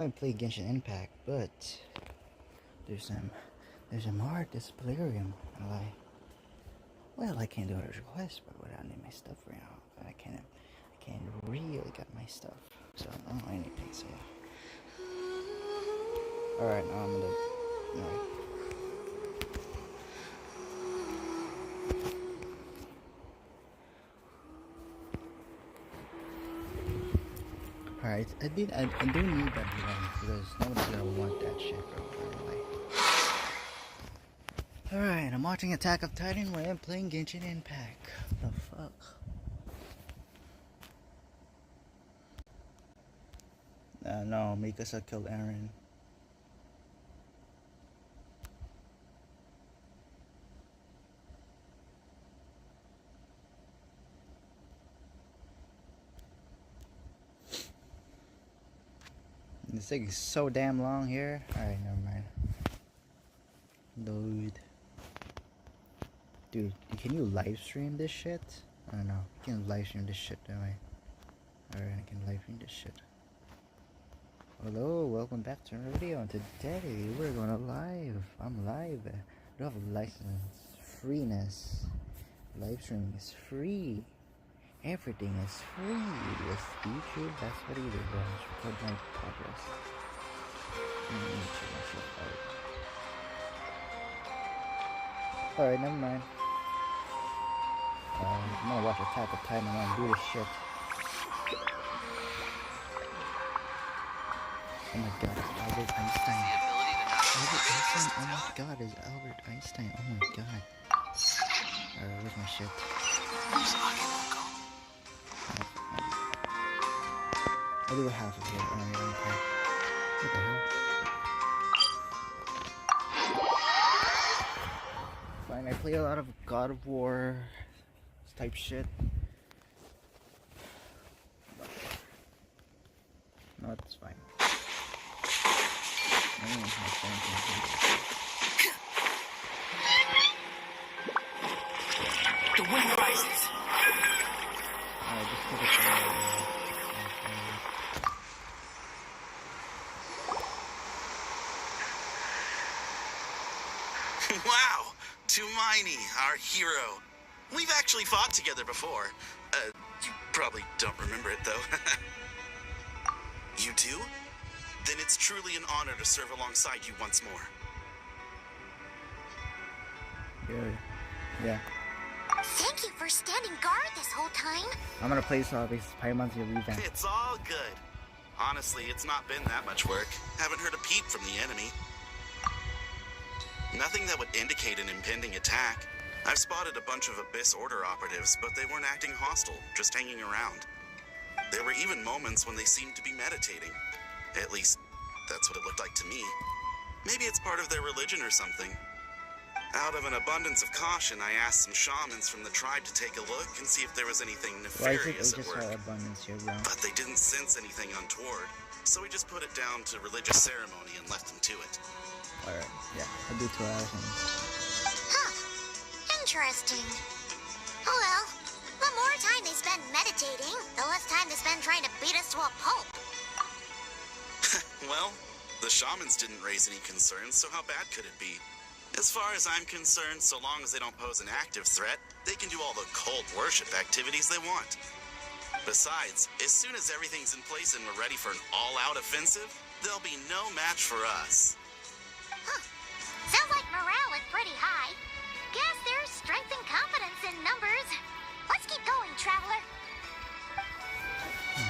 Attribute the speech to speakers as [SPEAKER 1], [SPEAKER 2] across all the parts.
[SPEAKER 1] I play Genshin Impact, but there's some art displarium. I can't do a request, but without any of my stuff right now, I can't really get my stuff. So I don't know anything. So yeah. All right, now I'm gonna. All right. Alright, I do need that one because nobody's gonna want that shit, bro. Alright, I'm watching Attack of Titan while I'm playing Genshin Impact. What the fuck? No, Mikasa killed Eren. This thing is so damn long here. Alright, never mind. Dude, can you live stream this shit? I don't know. You can live stream this shit, don't I? Alright, I can live stream this shit. Hello, welcome back to our video, and today we're going live. I'm live. We don't have a license. Freeness. Live streaming is free. Everything is free with YouTube. That's what it is. Record my progress. Alright, never mind. I'm gonna watch Attack of Titan and I'm gonna do this shit. Oh my god, it's Albert Einstein. Albert Einstein? Oh my god, it's Albert Einstein. Oh my god. Alright, where's my shit? I'll do half of it. Okay. What the hell? Fine, I play a lot of God of War type shit. No, it's fine.
[SPEAKER 2] The wind rises.
[SPEAKER 1] Just put it there.
[SPEAKER 2] Wow, Tumaini, our hero. We've actually fought together before. You probably don't remember it, though. You do? Then it's truly an honor to serve alongside you once more.
[SPEAKER 1] Yeah.
[SPEAKER 3] Thank you for standing guard this whole time.
[SPEAKER 1] I'm gonna play zombies. Paimon's your revamp.
[SPEAKER 2] It's all good. Honestly, it's not been that much work. Haven't heard a peep from the enemy. Nothing that would indicate an impending attack. I've spotted a bunch of Abyss Order operatives, but they weren't acting hostile, just hanging around. There were even moments when they seemed to be meditating. At least, that's what it looked like to me. Maybe it's part of their religion or something. Out of an abundance of caution, I asked some shamans from the tribe to take a look and see if there was anything nefarious at work. But they didn't sense anything untoward, so we just put it down to religious ceremony and left them to it.
[SPEAKER 1] Alright, yeah, I'll do 2 hours.
[SPEAKER 3] Huh. Interesting. Oh well, the more time they spend meditating, the less time they spend trying to beat us to a pulp.
[SPEAKER 2] Well, the shamans didn't raise any concerns, so how bad could it be? As far as I'm concerned, so long as they don't pose an active threat, they can do all the cult worship activities they want. Besides, as soon as everything's in place and we're ready for an all-out offensive, there'll be no match for us.
[SPEAKER 3] Huh. Sounds like morale is pretty high. Guess there's strength and confidence in numbers. Let's keep going, traveler.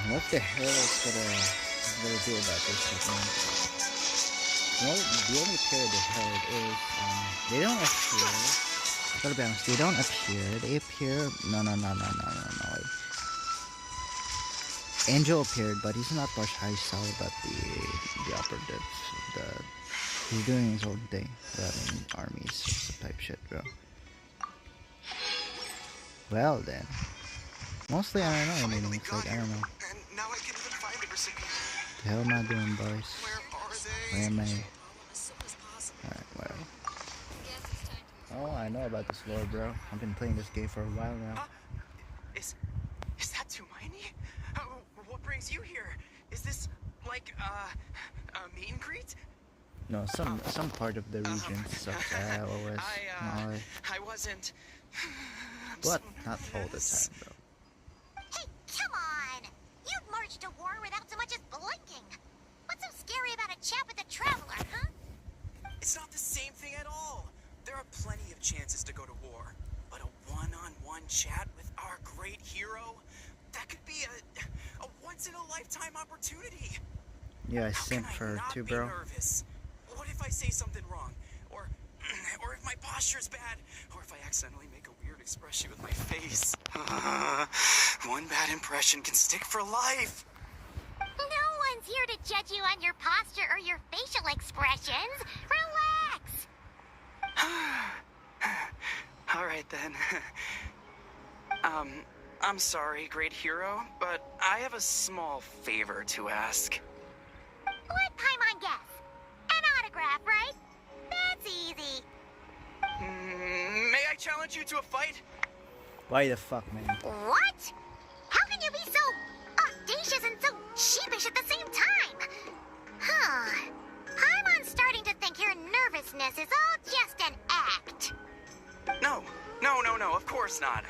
[SPEAKER 1] What the hell is gonna do about this shit, man? Well, the only pair they held is, they don't appear. I gotta be honest, they don't appear. They appear. No. Angel appeared, but he's not much high style about the operatives. He's doing his own thing. Armies type shit, bro. Well then. Mostly I don't know. I mean, it's like, I don't know.
[SPEAKER 2] Now I can even find the recipient.
[SPEAKER 1] The hell am I doing, boys? Where am I? Alright, whatever. Oh, I know about this lore, bro. I've been playing this game for a while now.
[SPEAKER 4] Is that Tumaini? What brings you here? Is this like
[SPEAKER 1] No, some part of the region sucks. Always.
[SPEAKER 4] I wasn't.
[SPEAKER 1] But not all the time, bro.
[SPEAKER 3] Hey, come on! You've marched to war without so much as blinking. What's so scary about a chat with a traveler, huh?
[SPEAKER 4] It's not the same thing at all. There are plenty of chances to go to war, but a one-on-one chat with our great hero, that could be a once-in-a-lifetime opportunity.
[SPEAKER 1] Yeah, I
[SPEAKER 4] How
[SPEAKER 1] simp
[SPEAKER 4] can
[SPEAKER 1] for
[SPEAKER 4] I
[SPEAKER 1] her
[SPEAKER 4] not
[SPEAKER 1] too,
[SPEAKER 4] be
[SPEAKER 1] bro.
[SPEAKER 4] nervous? What if I say something wrong? Or if my posture's bad? Or if I accidentally make a weird expression with my face? One bad impression can stick for life.
[SPEAKER 3] No one's here to judge you on your posture or your facial expressions. Relax!
[SPEAKER 4] All right, then. I'm sorry, great hero, but I have a small favor to ask.
[SPEAKER 3] Let Paimon guess. An autograph, right? That's easy.
[SPEAKER 4] May I challenge you to a fight?
[SPEAKER 1] Why the fuck, man?
[SPEAKER 3] What? How can you be so audacious and so sheepish at the same time? Huh. Paimon's starting to think your nervousness is all just an act.
[SPEAKER 4] No, of course not.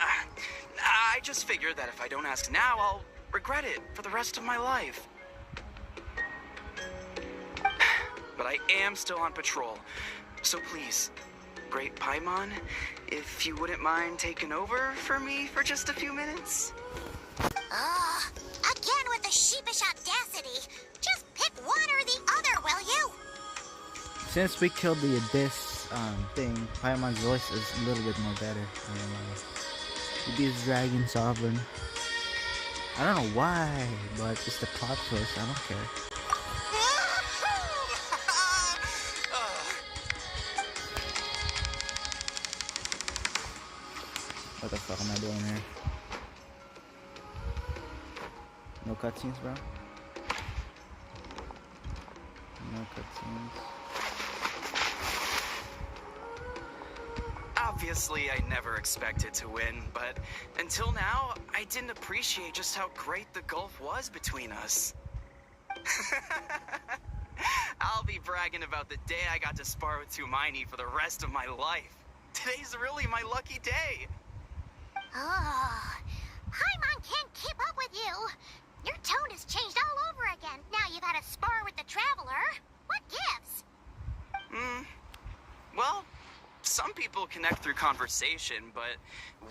[SPEAKER 4] I just figured that if I don't ask now, I'll regret it for the rest of my life. But I am still on patrol, so please, Great Paimon, if you wouldn't mind taking over for me for just a few minutes?
[SPEAKER 3] Again with the sheepish audacity. Just pick one or the other, will you?
[SPEAKER 1] Since we killed the Abyss thing, Paimon's voice is a little bit more better. This Dragon Sovereign. I don't know why, but it's the plot twist. I don't care. What the fuck am I doing here? No cutscenes, bro? No cutscenes.
[SPEAKER 4] Obviously, I never expected to win, but until now, I didn't appreciate just how great the gulf was between us. I'll be bragging about the day I got to spar with Tumaini for the rest of my life. Today's really my lucky day.
[SPEAKER 3] Oh, Paimon can't keep up with you. Your tone has changed all over again. Now you've had a spar with the Traveler. What gives?
[SPEAKER 4] Well, some people connect through conversation, but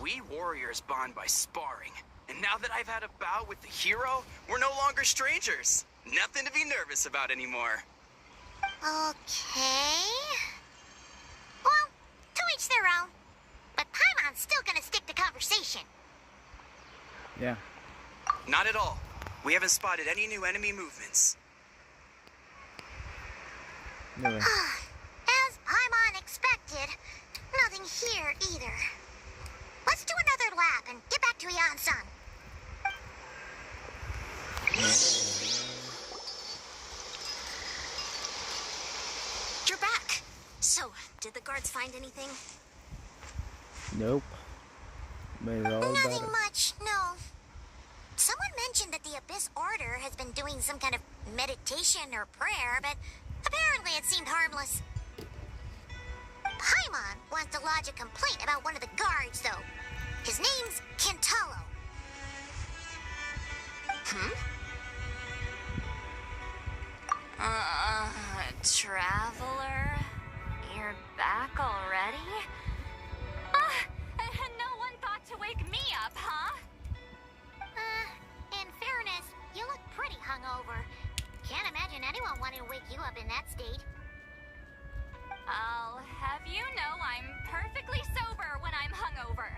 [SPEAKER 4] we warriors bond by sparring. And now that I've had a bout with the hero, we're no longer strangers. Nothing to be nervous about anymore.
[SPEAKER 3] Okay. Well, to each their own. But Paimon's still gonna stick to conversation.
[SPEAKER 1] Yeah.
[SPEAKER 4] Not at all. We haven't spotted any new enemy movements.
[SPEAKER 1] No way.
[SPEAKER 3] As Paimon expected, nothing here either. Let's do another lap and get back to Yan-san. You're back. So, did the guards find anything?
[SPEAKER 1] Nope. But it's all
[SPEAKER 3] Nothing
[SPEAKER 1] about
[SPEAKER 3] much, no. Someone mentioned that the Abyss Order has been doing some kind of meditation or prayer, but apparently it seemed harmless. Paimon wants to lodge a complaint about one of the guards, though. His name's Kentaro.
[SPEAKER 5] Traveler? You're back already? No one thought to wake me up, huh?
[SPEAKER 3] In fairness, you look pretty hungover. Can't imagine anyone wanting to wake you up in that state.
[SPEAKER 5] I'll have you know I'm perfectly sober when I'm hungover.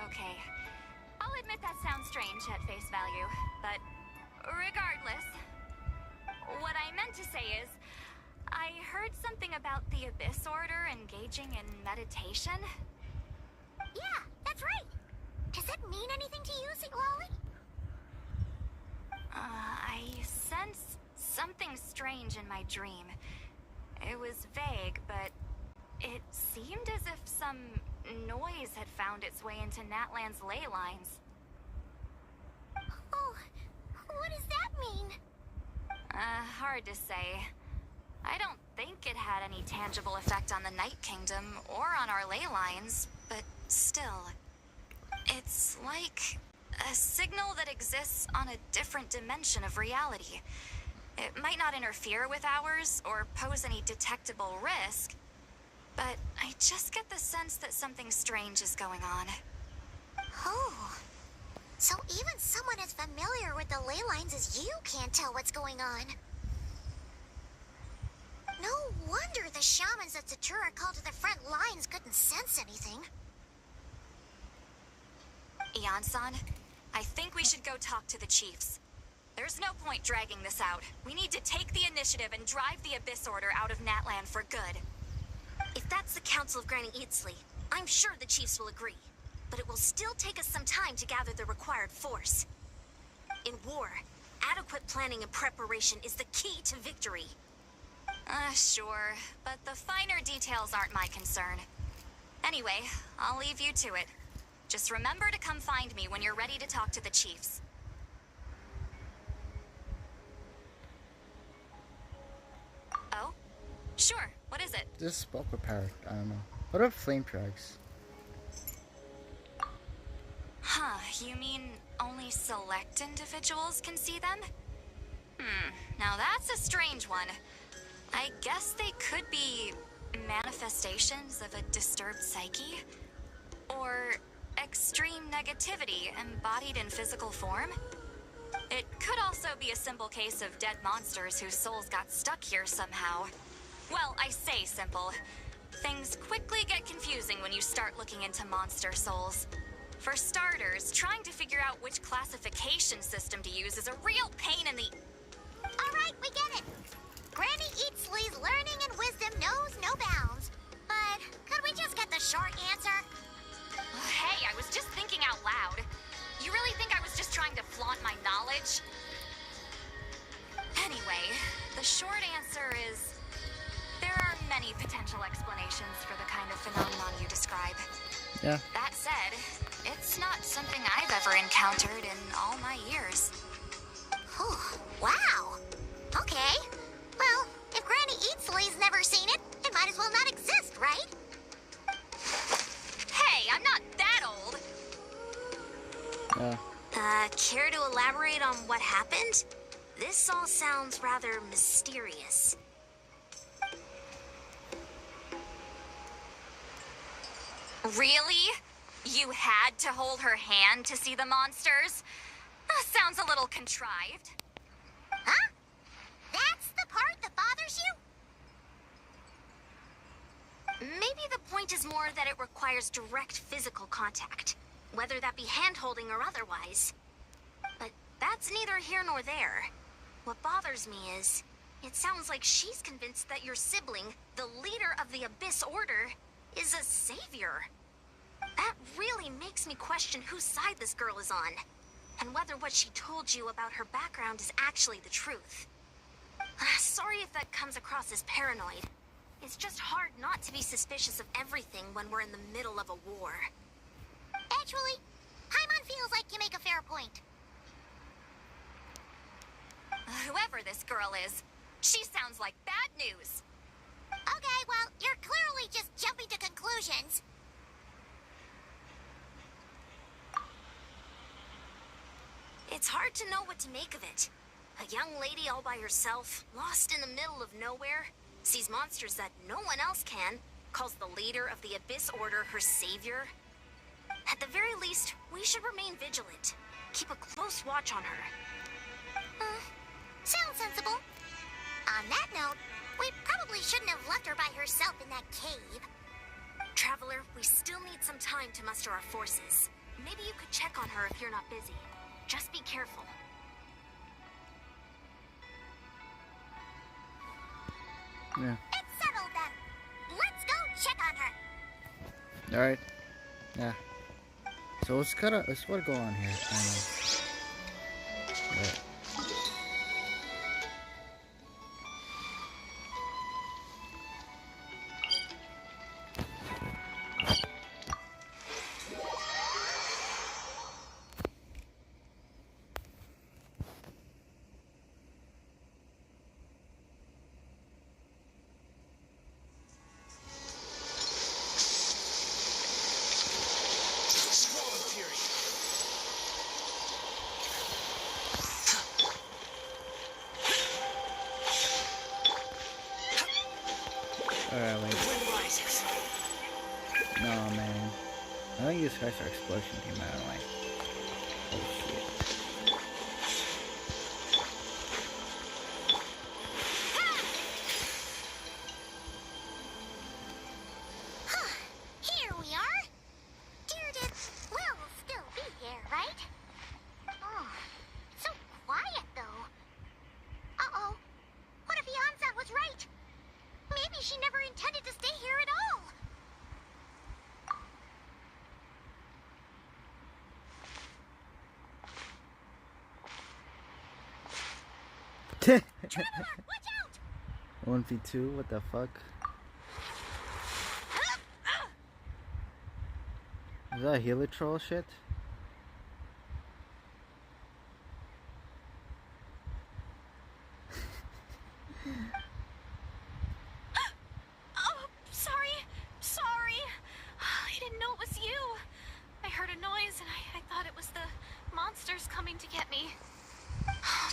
[SPEAKER 5] Okay. I'll admit that sounds strange at face value, but regardless, what I meant to say is, I heard something about the Abyss Order engaging in meditation.
[SPEAKER 3] Yeah, that's right. Does that mean anything to you, Siglali?
[SPEAKER 5] I sensed something strange in my dream. It was vague, but it seemed as if some noise had found its way into Natlan's ley lines.
[SPEAKER 3] Oh, what does that mean?
[SPEAKER 5] Hard to say. I don't think it had any tangible effect on the Night Kingdom or on our ley lines, but still. It's like a signal that exists on a different dimension of reality. It might not interfere with ours or pose any detectable risk, but I just get the sense that something strange is going on.
[SPEAKER 3] Oh. So even someone as familiar with the ley lines as you can't tell what's going on. No wonder the shamans that Satura called to the front lines couldn't sense anything.
[SPEAKER 5] Ian-san, I think we should go talk to the chiefs. There's no point dragging this out. We need to take the initiative and drive the Abyss Order out of Natland for good.
[SPEAKER 6] If that's the Council of Granny Eatsley, I'm sure the chiefs will agree. But it will still take us some time to gather the required force. In war, adequate planning and preparation is the key to victory.
[SPEAKER 5] Sure, but the finer details aren't my concern. Anyway, I'll leave you to it. Just remember to come find me when you're ready to talk to the chiefs. Oh? Sure, what is it?
[SPEAKER 1] This spoke with power. I don't know. What are flame drugs?
[SPEAKER 5] Huh, you mean only select individuals can see them? Now that's a strange one. I guess they could be manifestations of a disturbed psyche? Or extreme negativity embodied in physical form? It could also be a simple case of dead monsters whose souls got stuck here somehow. Well, I say simple. Things quickly get confusing when you start looking into monster souls. For starters, trying to figure out which classification system to use is a real pain in the...
[SPEAKER 3] Alright, we get it. Granny Eatsley's learning and wisdom knows no bounds. But could we just get the short answer?
[SPEAKER 5] Hey, I was just thinking out loud. You really think I was just trying to flaunt my knowledge? Anyway, the short answer is... there are many potential explanations for the kind of phenomenon you describe.
[SPEAKER 1] Yeah.
[SPEAKER 5] That said, it's not something I've ever encountered in all my years.
[SPEAKER 3] Wow. Okay. Well, if Granny Eatsley's never seen it, it might as well not exist, right?
[SPEAKER 5] Hey, I'm not that old!
[SPEAKER 6] Care to elaborate on what happened? This all sounds rather mysterious.
[SPEAKER 5] Really? You had to hold her hand to see the monsters? Sounds a little contrived.
[SPEAKER 3] Huh? That's the part that bothers you?
[SPEAKER 6] Maybe the point is more that it requires direct physical contact, whether that be hand-holding or otherwise. But that's neither here nor there. What bothers me is, it sounds like she's convinced that your sibling, the leader of the Abyss Order, is a savior. That really makes me question whose side this girl is on, and whether what she told you about her background is actually the truth. Sorry if that comes across as paranoid. It's just hard not to be suspicious of everything when we're in the middle of a war.
[SPEAKER 3] Actually, Paimon feels like you make a fair point.
[SPEAKER 5] Whoever this girl is, she sounds like bad news.
[SPEAKER 3] Okay, well, you're clearly just jumping to conclusions.
[SPEAKER 6] It's hard to know what to make of it. A young lady all by herself, lost in the middle of nowhere, sees monsters that no one else can, calls the leader of the Abyss Order her savior. At the very least, we should remain vigilant. Keep a close watch on her.
[SPEAKER 3] Sounds sensible. On that note, we probably shouldn't have left her by herself in that cave.
[SPEAKER 6] Traveler, we still need some time to muster our forces. Maybe you could check on her if you're not busy. Just be careful.
[SPEAKER 1] Yeah.
[SPEAKER 3] It's settled then. Let's go check on her.
[SPEAKER 1] Alright. Yeah. So let's what go on here. Right. Alright, wait.
[SPEAKER 4] Wind rises.
[SPEAKER 1] No, man. I don't use Spicer Explosion Team, I don't like. Oh shit.
[SPEAKER 3] Here we are. Dear, we'll still be here, right? Oh, so quiet though. Uh-oh. What if Yanza was right? Maybe she never intended to stay here at all. Traveler, watch out!
[SPEAKER 1] 1v2, what the fuck? Is that a healer troll shit?
[SPEAKER 5] Oh, sorry. I didn't know it was you. I heard a noise and I thought it was the monsters coming to get me.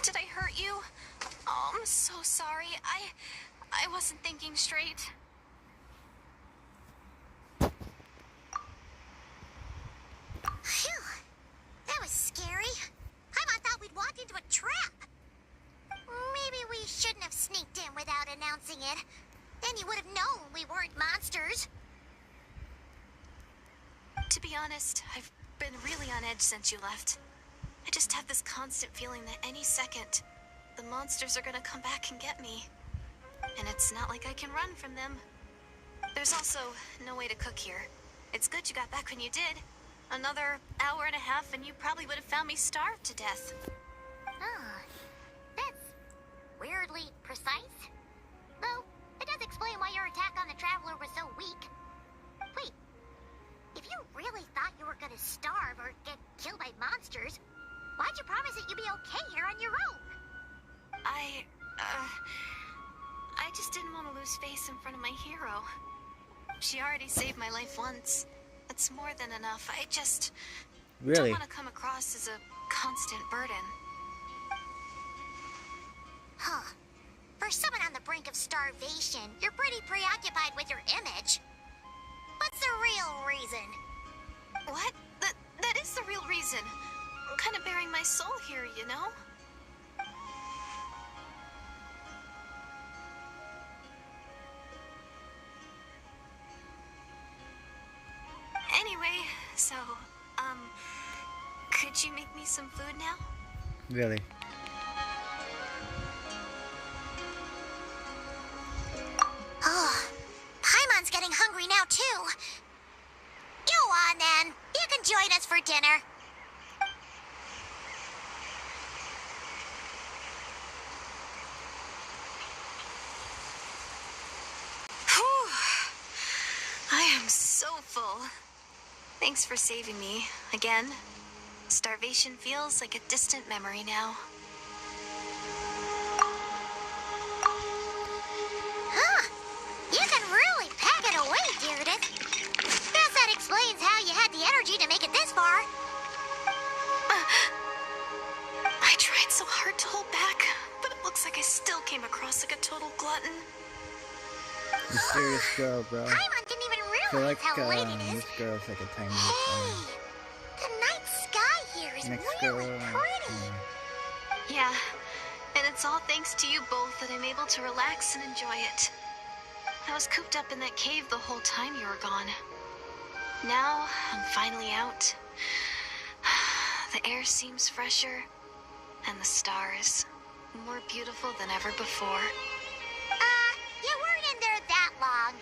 [SPEAKER 5] Did I hurt you? Oh, I'm so sorry. I wasn't thinking straight.
[SPEAKER 3] Phew. That was scary. I thought we'd walked into a trap. Maybe we shouldn't have sneaked in without announcing it. Then you would have known we weren't monsters.
[SPEAKER 5] To be honest, I've been really on edge since you left. I just have this constant feeling that any second, the monsters are gonna come back and get me. And it's not like I can run from them. There's also no way to cook here. It's good you got back when you did. Another hour and a half and you probably would have found me starved to death.
[SPEAKER 3] Ah, that's weirdly precise. Though, it does explain why your attack on the Traveler was so weak. Wait, if you really thought you were gonna starve or get killed by monsters, why'd you promise that you'd be okay here on your own?
[SPEAKER 5] I just didn't want to lose face in front of my hero. She already saved my life once. That's more than enough. I just
[SPEAKER 1] Really?
[SPEAKER 5] don't want to come across as a constant burden.
[SPEAKER 3] Huh. For someone on the brink of starvation, you're pretty preoccupied with your image. What's the real reason?
[SPEAKER 5] What? That is the real reason. I'm kind of bearing my soul here, you know? Anyway, so, could you make me some food now?
[SPEAKER 1] Really?
[SPEAKER 3] Oh, Paimon's getting hungry now too. Go on then. You can join us for dinner.
[SPEAKER 5] Whew. I am so full. Thanks for saving me, again. Starvation feels like a distant memory now.
[SPEAKER 3] Huh. You can really pack it away, Deirdre. Guess that explains how you had the energy to make it this far.
[SPEAKER 5] I tried so hard to hold back, but it looks like I still came across like a total glutton.
[SPEAKER 1] Mysterious girl, bro.
[SPEAKER 3] Paimon didn't even
[SPEAKER 1] I feel
[SPEAKER 3] realize
[SPEAKER 1] like
[SPEAKER 3] how late it is.
[SPEAKER 1] this girl's like a tiny
[SPEAKER 3] Hey, the night sky here is
[SPEAKER 1] next
[SPEAKER 3] really
[SPEAKER 1] girl.
[SPEAKER 3] pretty.
[SPEAKER 5] Yeah, and it's all thanks to you both that I'm able to relax and enjoy it. I was cooped up in that cave the whole time you were gone. Now, I'm finally out. The air seems fresher, and the stars more beautiful than ever before.
[SPEAKER 3] You weren't in there that long.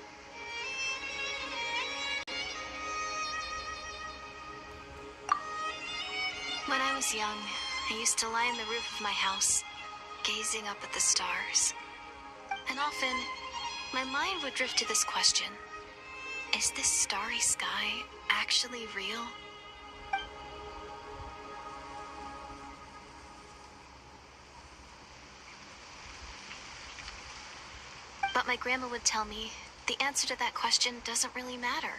[SPEAKER 5] When I was young, I used to lie on the roof of my house, gazing up at the stars. And often, my mind would drift to this question. Is this starry sky actually real? But my grandma would tell me the answer to that question doesn't really matter.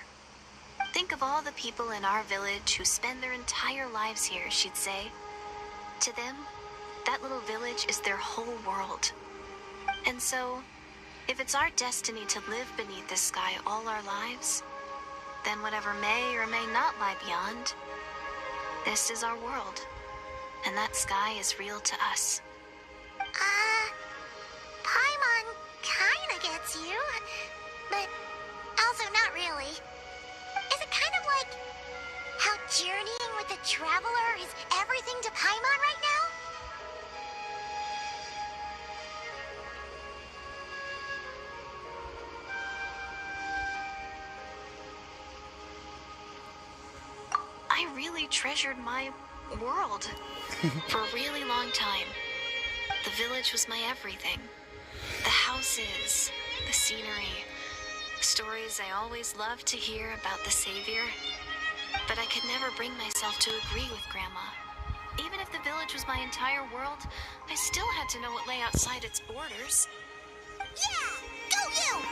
[SPEAKER 5] Think of all the people in our village who spend their entire lives here, she'd say. To them, that little village is their whole world. And so,
[SPEAKER 6] If it's our destiny to live beneath this sky all our lives, then whatever may or may not lie beyond, this is our world, and that sky is real to us.
[SPEAKER 3] Paimon kinda gets you, but also not really. Is it kind of like how journeying with the Traveler is everything to Paimon right now?
[SPEAKER 6] I really treasured my world for a really long time. The village was my everything. The houses, the scenery, the stories I always loved to hear about the Savior. But I could never bring myself to agree with Grandma. Even if the village was my entire world, I still had to know what lay outside its borders.
[SPEAKER 3] Yeah! Go you!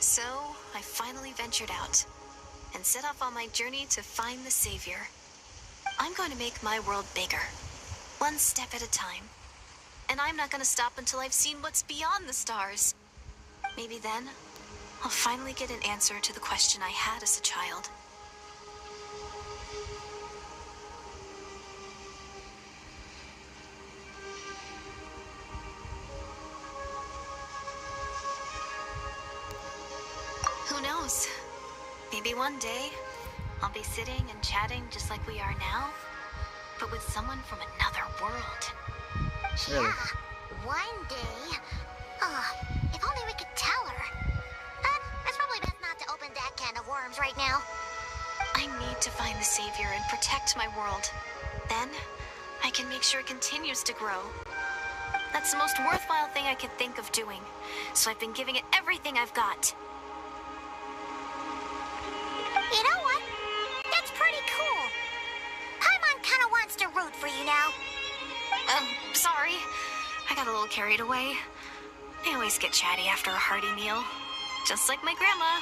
[SPEAKER 6] So, I finally ventured out and set off on my journey to find the Savior. I'm going to make my world bigger, one step at a time. And I'm not going to stop until I've seen what's beyond the stars. Maybe then, I'll finally get an answer to the question I had as a child. Who knows? Maybe one day, I'll be sitting and chatting just like we are now, but with someone from another world.
[SPEAKER 1] Really?
[SPEAKER 3] Yeah, one day. Oh, if only we could tell her. But it's probably best not to open that can of worms right now.
[SPEAKER 6] I need to find the Savior and protect my world. Then, I can make sure it continues to grow. That's the most worthwhile thing I could think of doing, so I've been giving it everything I've got.
[SPEAKER 3] You know what? That's pretty cool. Paimon kinda wants to root for you now.
[SPEAKER 6] Sorry. I got a little carried away. I always get chatty after a hearty meal. Just like my grandma.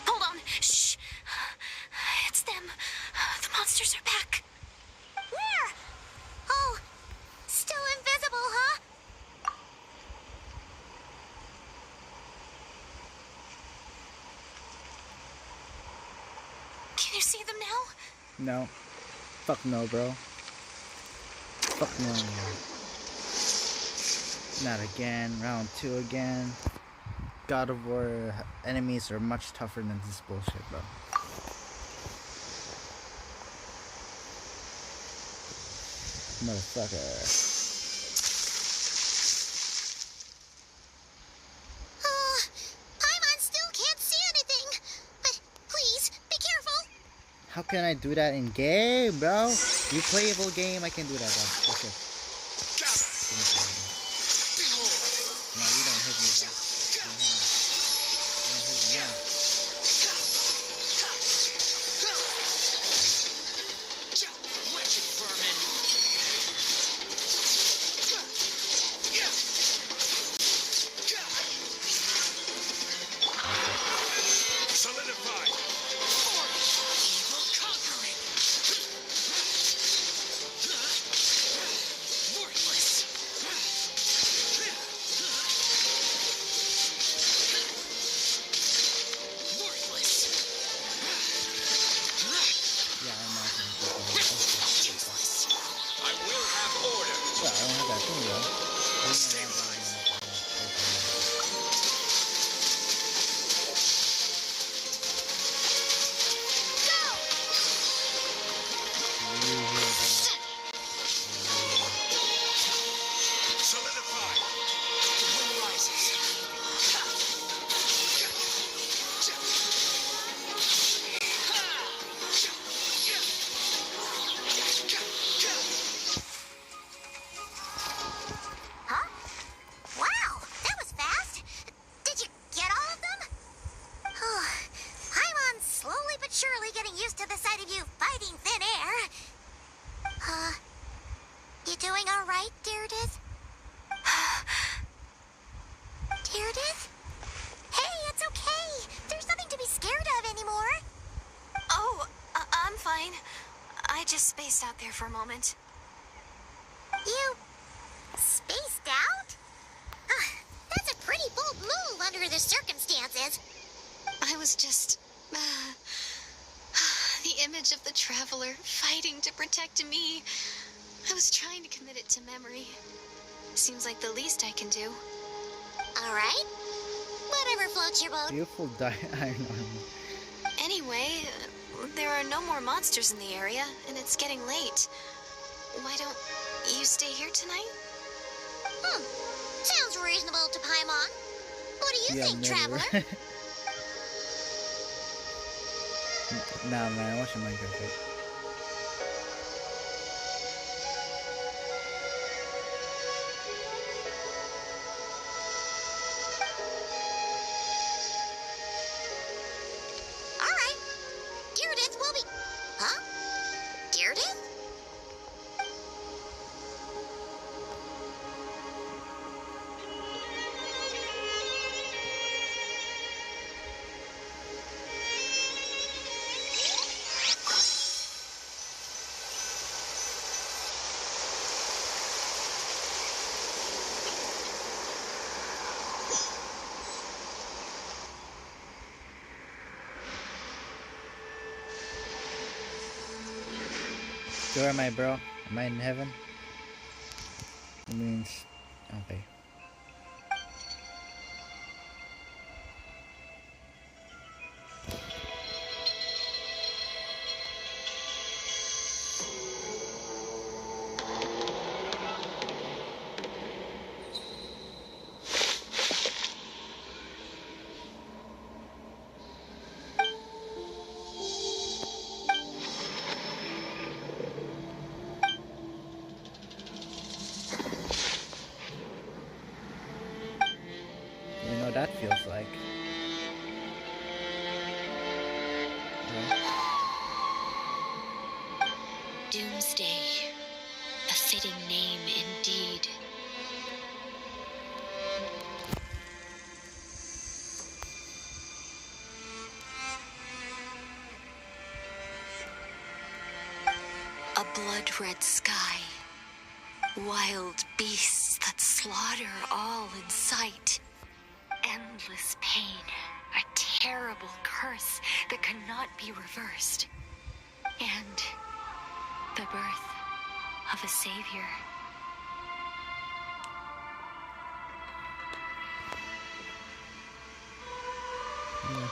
[SPEAKER 6] Hold on. Shh. It's them. The monsters are back.
[SPEAKER 3] Where? Oh, still invisible, huh?
[SPEAKER 6] Can you see them now?
[SPEAKER 1] No. Fuck no, bro. Fuck no. Not again. Round 2 again. God of War enemies are much tougher than this bullshit, bro. Motherfucker.
[SPEAKER 3] Paimon still can't see anything. But please, be careful.
[SPEAKER 1] How can I do that in game, bro? You playable game, I can do that, bro. Okay. No, you don't hit me, bro. You don't hit me. You don't hit me now.
[SPEAKER 6] for a moment.
[SPEAKER 3] You spaced out? That's a pretty bold move under the circumstances.
[SPEAKER 6] I was just... the image of the traveler fighting to protect me. I was trying to commit it to memory. Seems like the least I can do.
[SPEAKER 3] All right. Whatever floats your boat.
[SPEAKER 1] Beautiful iron armor.
[SPEAKER 6] Anyway, there are no more monsters in the area, and it's getting late. Why don't you stay here tonight?
[SPEAKER 3] Sounds reasonable to Paimon. What do you think,
[SPEAKER 1] never.
[SPEAKER 3] traveler?
[SPEAKER 1] Nah, man, I watch Minecraft. Right?
[SPEAKER 3] All right. Deardith will be... Huh? Deardith?
[SPEAKER 1] Where am I, bro? Am I in heaven? It means... Okay. You know what that feels like.
[SPEAKER 6] Doomsday. A fitting name indeed. A blood-red sky. Wild beasts that slaughter all in sight. Endless pain. A terrible curse that cannot be reversed. And the birth of a savior.
[SPEAKER 1] Yeah.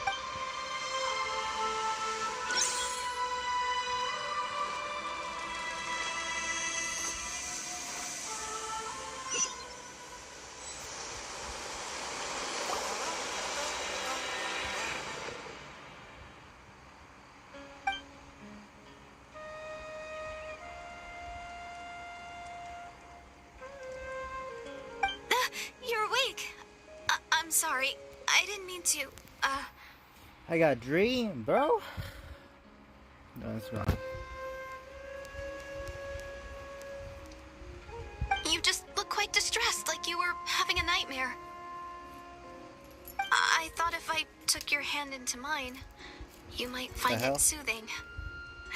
[SPEAKER 6] You're awake. I'm sorry. I didn't mean to.
[SPEAKER 1] I got a dream, bro. No, that's bad.
[SPEAKER 6] You just look quite distressed, like you were having a nightmare. I thought if I took your hand into mine, you might find
[SPEAKER 1] hell?
[SPEAKER 6] it soothing.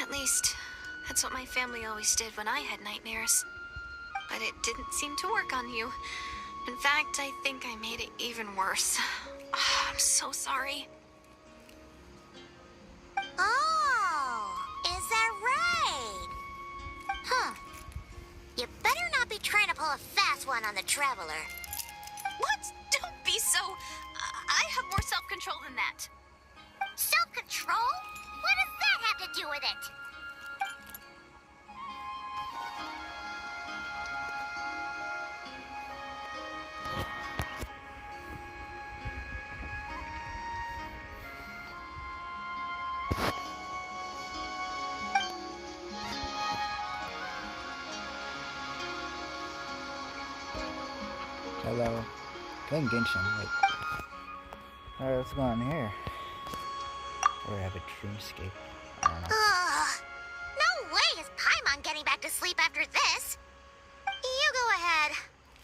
[SPEAKER 6] At least, that's what my family always did when I had nightmares. But it didn't seem to work on you. In fact, I think I made it even worse. I'm so sorry.
[SPEAKER 3] Oh, is that right? Huh. You better not be trying to pull a fast one on the traveler.
[SPEAKER 6] What? Don't be so... I have more self-control than that.
[SPEAKER 3] Self-control? What does that have to do with it?
[SPEAKER 1] Hello. Playing Genshin. Wait. Alright, what's going on here? Or have a dreamscape. I don't know.
[SPEAKER 3] No way is Paimon getting back to sleep after this. You go ahead.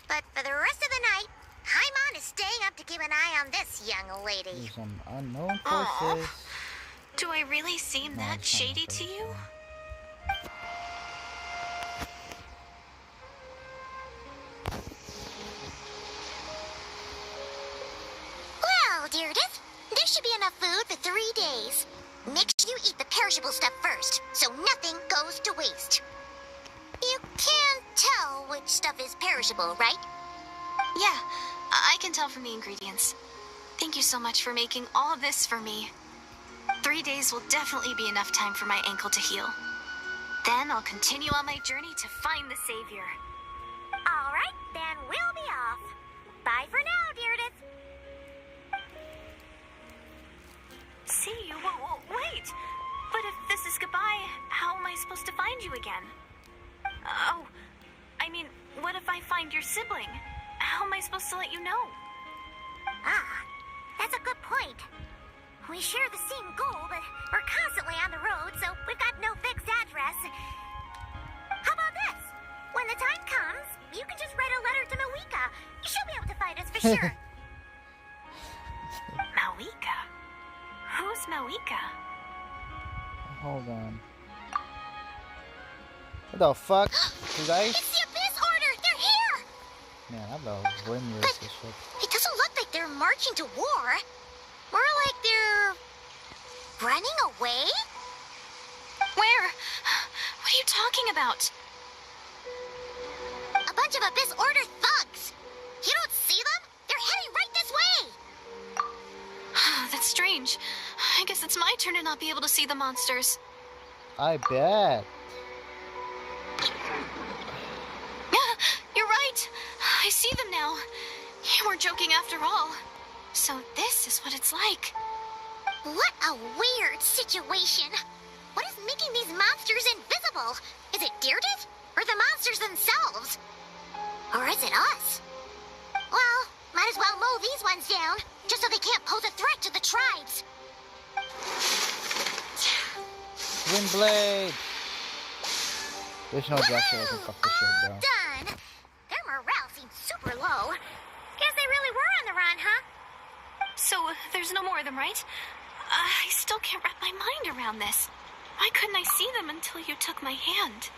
[SPEAKER 3] But for the rest of the night, Paimon is staying up to keep an eye on this young lady.
[SPEAKER 1] There's some unknown
[SPEAKER 6] Aw.
[SPEAKER 1] forces.
[SPEAKER 6] Do I really seem
[SPEAKER 1] No,
[SPEAKER 6] that
[SPEAKER 1] it's not
[SPEAKER 6] shady to
[SPEAKER 1] unknown
[SPEAKER 6] you?
[SPEAKER 1] forces.
[SPEAKER 3] enough food for 3 days. Make sure you eat the perishable stuff first, so nothing goes to waste. You can tell which stuff is perishable, right?
[SPEAKER 6] Yeah, I can tell from the ingredients. Thank you so much for making all of this for me. 3 days will definitely be enough time for my ankle to heal. Then I'll continue on my journey to find the savior.
[SPEAKER 3] All right, then we'll be off. Bye for now, Deirdre.
[SPEAKER 5] See you? Wait! But if this is goodbye, how am I supposed to find you again? Oh, I mean, what if I find your sibling? How am I supposed to let you know?
[SPEAKER 3] Ah, that's a good point. We share the same goal, but we're constantly on the road, so we've got no fixed address. How about this? When the time comes, you can just write a letter to Mawika. She'll be able to find us for sure.
[SPEAKER 5] Mawika? Who's Mawika?
[SPEAKER 1] Hold on. What the fuck? You guys?
[SPEAKER 3] It's the Abyss Order! They're here!
[SPEAKER 1] Man, I'm about to win
[SPEAKER 3] But
[SPEAKER 1] this shit.
[SPEAKER 3] it doesn't look like they're marching to war. More like they're running away?
[SPEAKER 6] Where? What are you talking about?
[SPEAKER 3] A bunch of Abyss Order thugs. You don't see them? They're heading right this way.
[SPEAKER 6] That's strange. I guess it's my turn to not be able to see the monsters.
[SPEAKER 1] I bet.
[SPEAKER 6] You're right. I see them now. You weren't joking after all. So this is what it's like.
[SPEAKER 3] What a weird situation. What is making these monsters invisible? Is it Deirdre? Or the monsters themselves? Or is it us? Well, might as well mow these ones down, just so they can't pose a threat to the tribes.
[SPEAKER 1] Windblade! There's no gesture that can fuck this shit,
[SPEAKER 3] All
[SPEAKER 1] bro.
[SPEAKER 3] done. Their morale seems super low. Guess they really were on the run, huh?
[SPEAKER 5] So, there's no more of them, right? I still can't wrap my mind around this. Why couldn't I see them until you took my hand?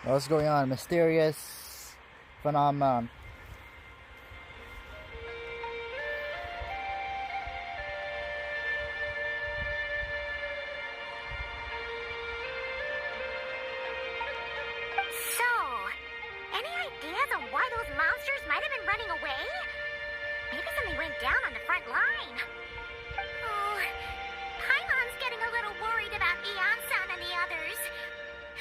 [SPEAKER 1] What's going on? Mysterious phenomenon.
[SPEAKER 3] So, any ideas on why those monsters might have been running away? Maybe something went down on the front line. Oh, Paimon's getting a little worried about Eon-san and the others.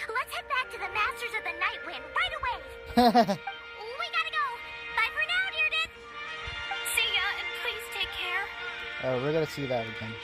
[SPEAKER 3] Let's head back to the Masters of the Night Wind right away. We gotta go. Bye for now, Deirdre.
[SPEAKER 5] See ya, and please take care.
[SPEAKER 1] Oh, we're gonna see that again.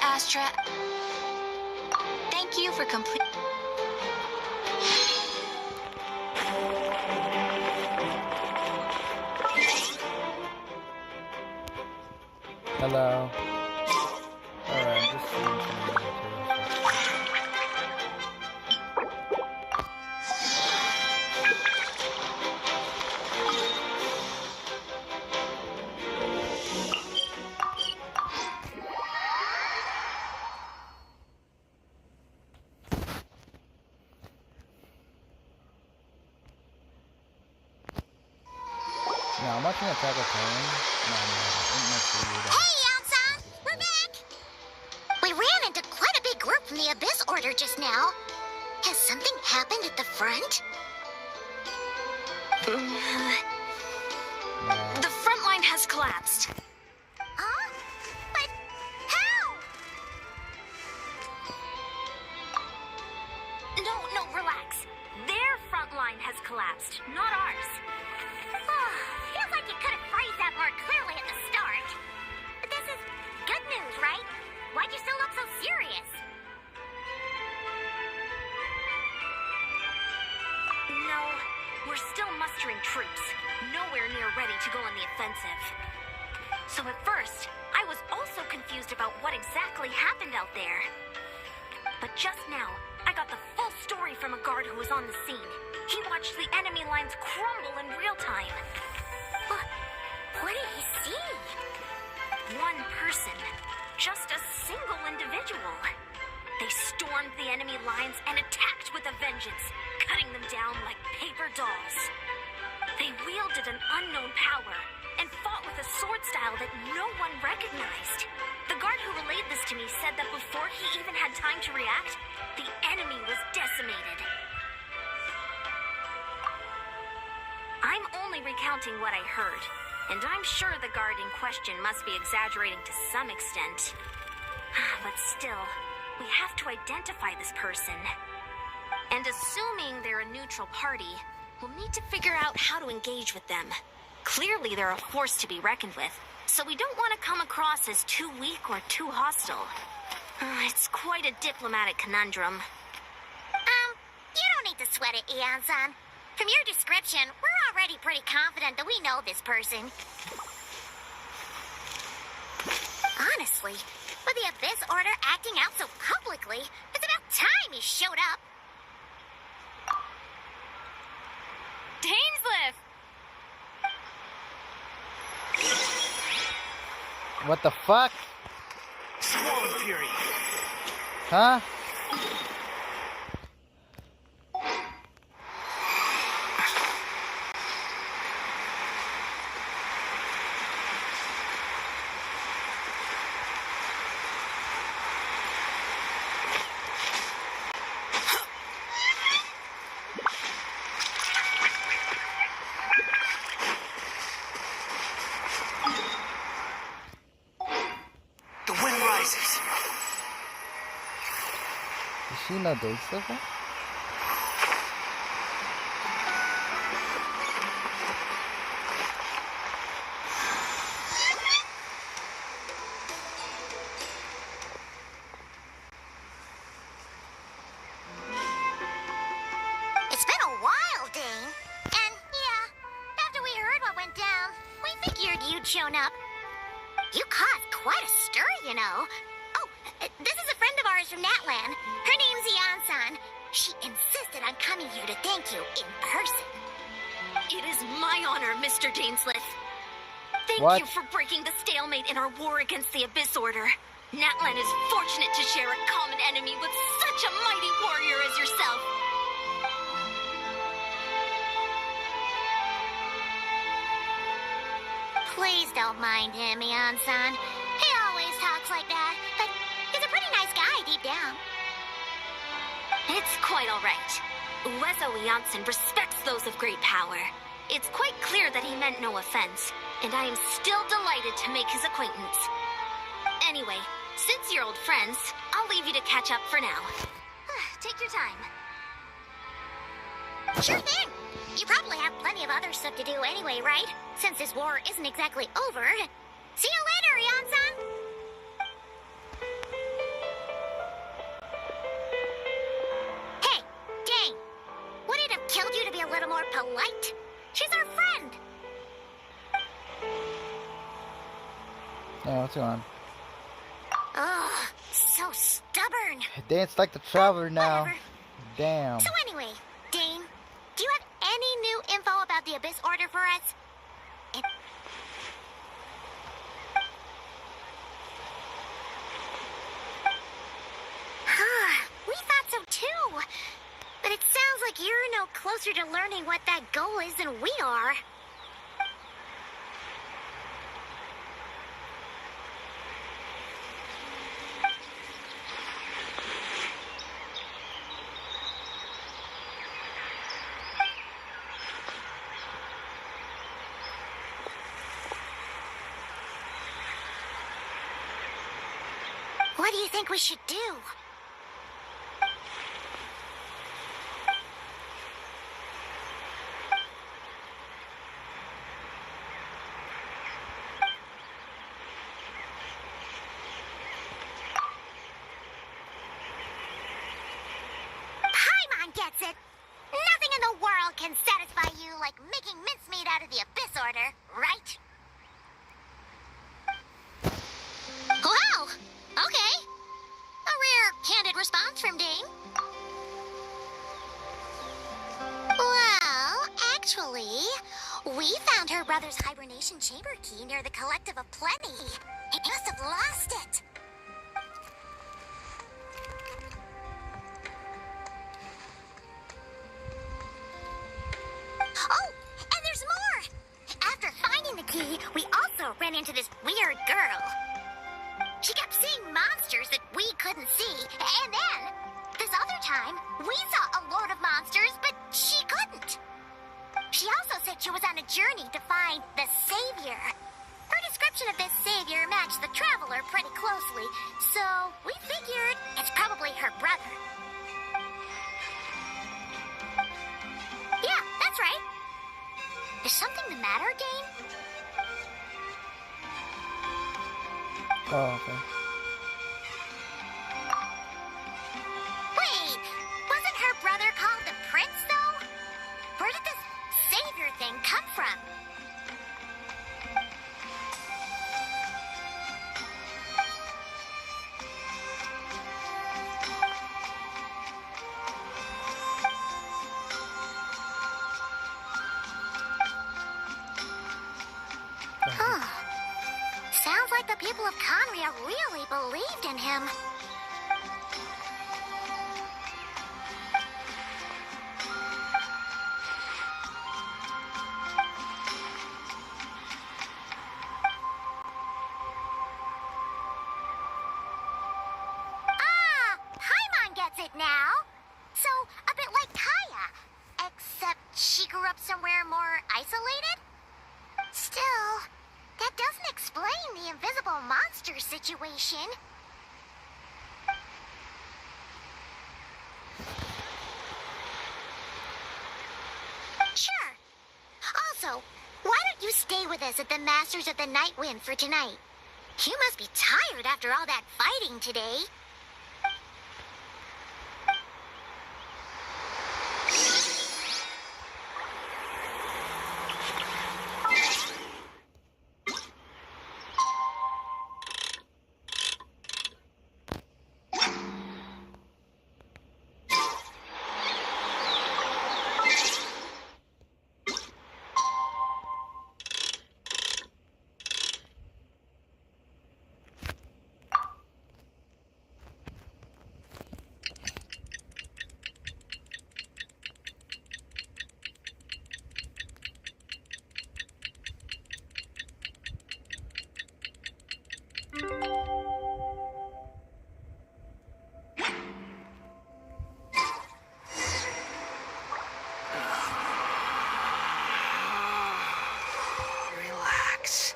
[SPEAKER 6] Astra. Thank you for complete.
[SPEAKER 1] Hello. Alright, I'm just seeing some of the No, I'm watching Attack of Titan. No, I'm not sure.
[SPEAKER 3] Hey, Eon-san! We're back! We ran into quite a big group from the Abyss Order just now. Has something happened at the front?
[SPEAKER 6] The front line has collapsed.
[SPEAKER 3] Huh? But how?
[SPEAKER 6] line has collapsed, not ours.
[SPEAKER 3] Feels like you could have phrased that more clearly at the start. But this is good news, right? Why'd you still look so serious?
[SPEAKER 6] No, we're still mustering troops. Nowhere near ready to go on the offensive. So at first, I was also confused about what exactly happened out there. But just now, I got the full story from a guard who was on the scene. He watched the enemy lines crumble in real time.
[SPEAKER 3] What did he see?
[SPEAKER 6] One person. Just a single individual. They stormed the enemy lines and attacked with a vengeance, cutting them down like paper dolls. They wielded an unknown power and fought with a sword style that no one recognized. The guard who relayed this to me said that before he even had time to react, the enemy was decimated. I'm only recounting what I heard, and I'm sure the guard in question must be exaggerating to some extent. But still, we have to identify this person. And assuming they're a neutral party, we'll need to figure out how to engage with them. Clearly, they're a force to be reckoned with, so we don't want to come across as too weak or too hostile. It's quite a diplomatic conundrum.
[SPEAKER 3] You don't need to sweat it, Eon-san. From your description, we're already pretty confident that we know this person. Honestly, with the Abyss Order acting out so publicly, it's about time he showed up.
[SPEAKER 5] Dainsliff!
[SPEAKER 1] What the fuck?
[SPEAKER 4] Swollen Fury.
[SPEAKER 1] Huh?
[SPEAKER 4] The wind rises.
[SPEAKER 1] Does she know those stuff? Huh?
[SPEAKER 3] It's been a while, Dane. And, yeah, after we heard what went down, we figured you'd shown up. You caused quite a stir, you know. Oh, this is a friend of ours from Natlan. Her name's Eon-san. She insisted on coming here to thank you in person.
[SPEAKER 6] It is my honor, Mr. Dainsliff. Thank
[SPEAKER 1] What?
[SPEAKER 6] you for breaking the stalemate in our war against the Abyss Order. Natlan is fortunate to share a common enemy with such a mighty warrior as yourself.
[SPEAKER 3] Please don't mind him, Eon-san. He always talks like that, but he's a pretty nice guy deep down.
[SPEAKER 6] It's quite all right. Uezo Janssen respects those of great power. It's quite clear that he meant no offense, and I am still delighted to make his acquaintance. Anyway, since you're old friends, I'll leave you to catch up for now. Take your time.
[SPEAKER 3] Sure thing. You probably have plenty of other stuff to do anyway, right? Since this war isn't exactly over. See you later, Eon-san. Hey, Dane. Would it have killed you to be a little more polite? She's our friend.
[SPEAKER 1] Yeah, what's going on?
[SPEAKER 3] Ugh, so stubborn.
[SPEAKER 1] Dance like the traveler now.
[SPEAKER 3] Whatever.
[SPEAKER 1] Damn.
[SPEAKER 3] So anyway, Dane, do you have any new info about the Abyss Order for us? We thought so too. But it sounds like you're no closer to learning what that goal is than we are. What do you think we should do? gets it. Nothing in the world can satisfy you like making mincemeat out of the Abyss Order, right? Wow! Okay. A rare, candid response from Dane. Well, actually, we found her brother's hibernation chamber key near the Collective of Plenty. He must have lost it. Oh, and there's more! After finding the key, we also ran into this weird girl. She kept seeing monsters that we couldn't see, and then, this other time, we saw a lord of monsters, but she couldn't. She also said she was on a journey to find the Savior. Her description of this Savior matched the Traveler pretty closely, so we figured it's probably her brother. Yeah, that's right. Is something the matter, Dane?
[SPEAKER 1] Oh, okay.
[SPEAKER 3] Wait, wasn't her brother called the Prince, though? Where did this Savior thing come from? Huh. Sounds like the people of Conria really believed in him. Ah, Paimon gets it now. So, a bit like Kaya, except she grew up somewhere more isolated? Still, that doesn't explain the invisible monster situation. Sure. Also, why don't you stay with us at the Masters of the Night Wind for tonight? You must be tired after all that fighting today.
[SPEAKER 4] Relax.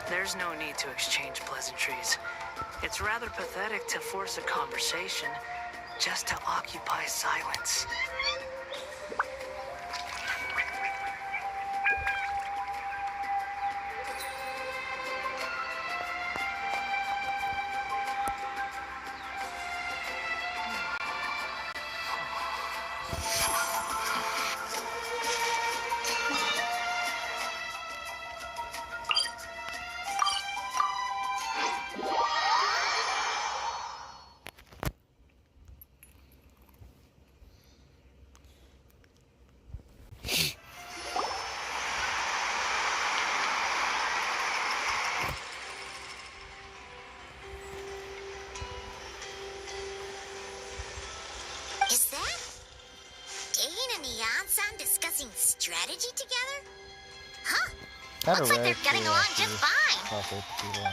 [SPEAKER 4] There's no need to exchange pleasantries. It's rather pathetic to force a conversation just to occupy silence.
[SPEAKER 3] Is that Dane and Neon-san discussing strategy together? Huh.
[SPEAKER 1] Kinda
[SPEAKER 3] Looks like
[SPEAKER 1] rare
[SPEAKER 3] they're getting
[SPEAKER 1] to
[SPEAKER 3] along
[SPEAKER 1] actually
[SPEAKER 3] just fine.
[SPEAKER 1] talk with people,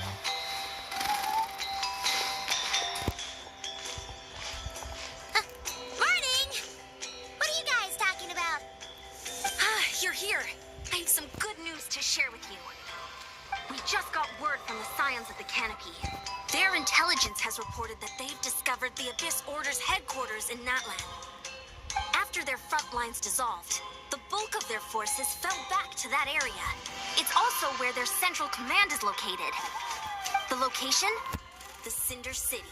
[SPEAKER 3] Morning! What are you guys talking about?
[SPEAKER 6] You're here. I have some good news to share with you. We just got word from the Scions of the Canopy. Their intelligence has reported that they've discovered the Abyss Order's headquarters in Natlan. After their front lines dissolved, the bulk of their forces fell back to that area. It's also where their central command is located. The location? The Cinder City.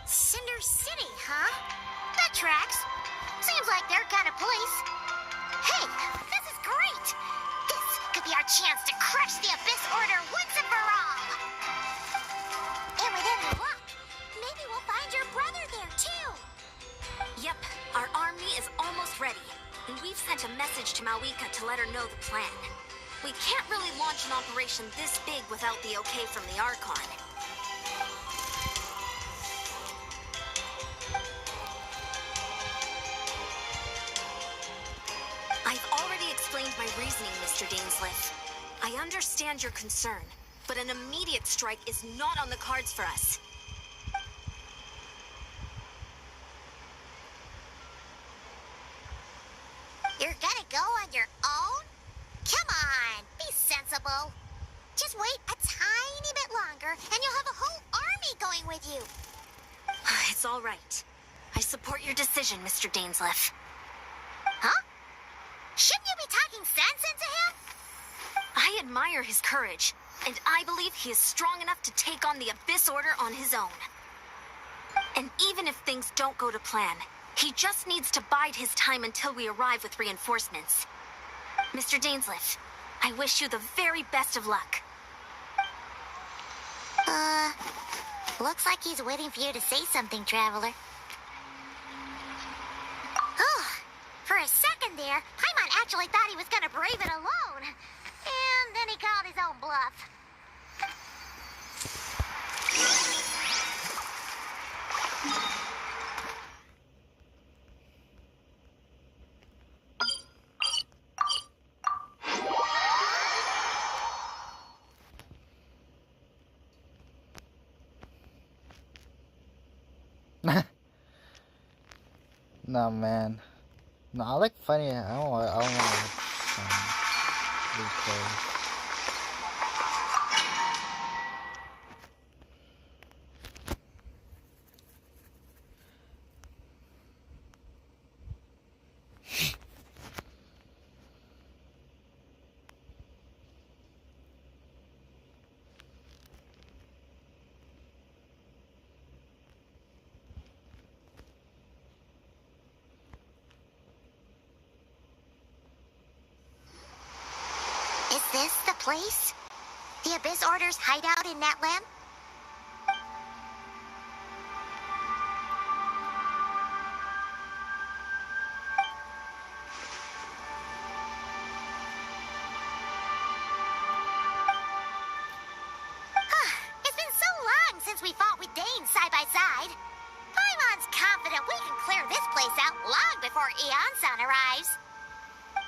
[SPEAKER 3] Cinder City, huh? That tracks. Seems like their kind of place. Hey, this is great! This could be our chance to crush the Abyss Order once and for all! And with any luck, maybe we'll find your brother there, too!
[SPEAKER 6] Yep, our army is almost ready, and we've sent a message to Mawika to let her know the plan. We can't really launch an operation this big without the okay from the Archon. I've already explained my reasoning, Mr. Dainsleif. I understand your concern, but an immediate strike is not on the cards for us.
[SPEAKER 3] You're gonna go on your own? Come on, be sensible. Just wait a tiny bit longer, and you'll have a whole army going with you.
[SPEAKER 6] It's all right. I support your decision, Mr. Dainsleif.
[SPEAKER 3] Huh? Shouldn't you be talking sense into him?
[SPEAKER 6] I admire his courage, and I believe he is strong enough to take on the Abyss Order on his own. And even if things don't go to plan, he just needs to bide his time until we arrive with reinforcements. Mr. Dainsleif, I wish you the very best of luck.
[SPEAKER 3] Looks like he's waiting for you to say something, Traveler. Oh, for a second there, Paimon actually thought he was gonna brave it alone. And then he called his own bluff.
[SPEAKER 1] Nah, man. No, I like funny. I don't want to watch replays.
[SPEAKER 3] Is this the place? The Abyss Order's hideout in Natlan? It's been so long since we fought with Dane side by side. Paimon's confident we can clear this place out long before Eon-san arrives.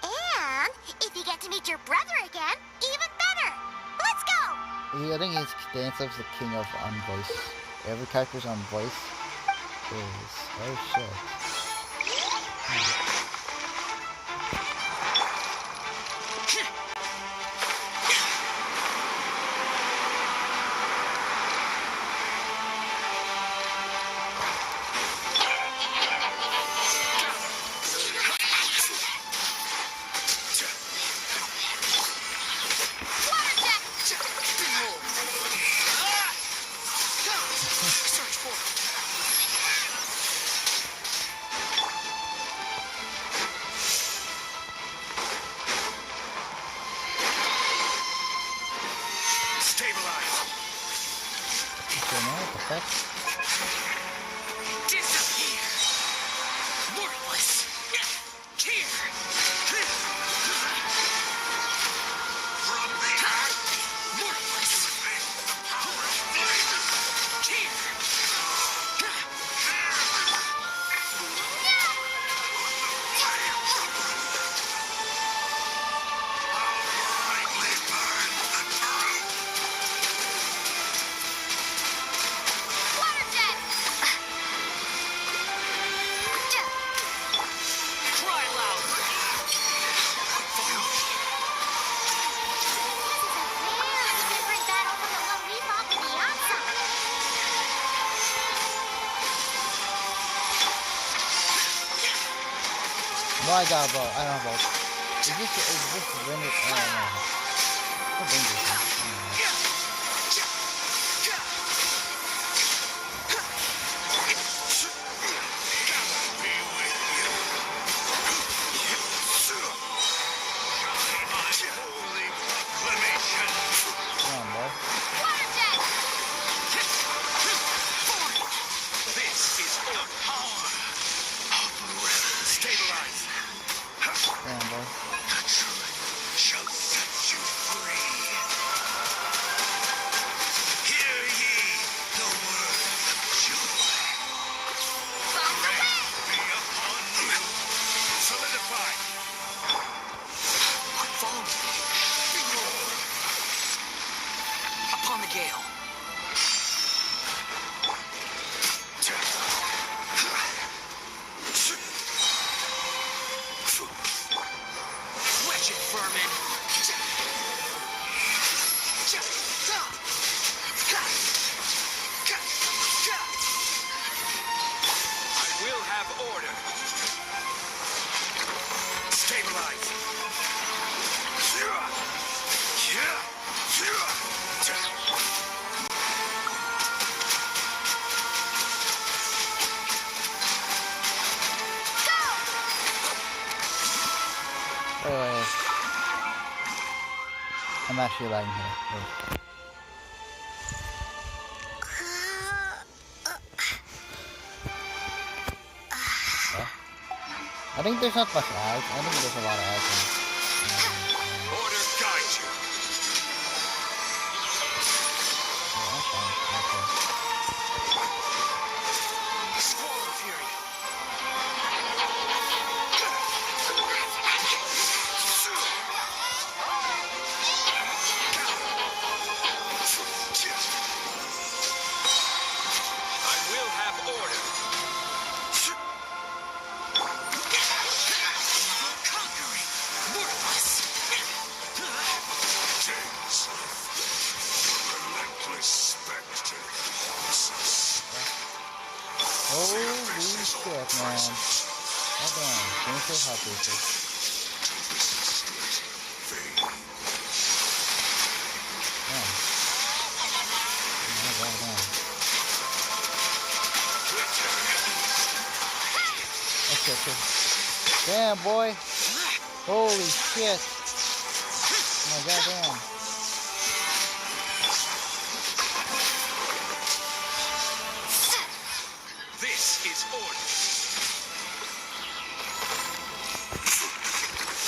[SPEAKER 3] And if you get to meet your brother again, even better. Let's go!
[SPEAKER 1] I think Dainsleif's the king of unvoice. Every character's on voice is... oh shit. My God, bro. I don't know, bro. Is this limit? I don't know. So dangerous, man. Come on, boy.
[SPEAKER 6] Water jet!
[SPEAKER 7] This is the power of Loretta. Stabilize.
[SPEAKER 1] Damn, boy.
[SPEAKER 7] The truth shall set you free. Hear ye the word of joy. Be upon you. Solidify.
[SPEAKER 4] Follow me. Upon the gale. Wretched vermin. I will have order.
[SPEAKER 7] Stabilize.
[SPEAKER 1] Wait. I'm actually lagging here. Wait. I think there's not much ads. I think there's a lot of ads.
[SPEAKER 7] Order guide you.
[SPEAKER 1] Yeah, I'm fine. Okay.
[SPEAKER 7] Squall of Fury.
[SPEAKER 4] I will have order.
[SPEAKER 7] Conquering. Worthless. Relentless spectre.
[SPEAKER 1] Holy shit, man. Hold on. Finish this hot pieces. Damn. Oh, damn. Okay. Damn, boy. Holy shit. Oh my god, damn.
[SPEAKER 7] This is order.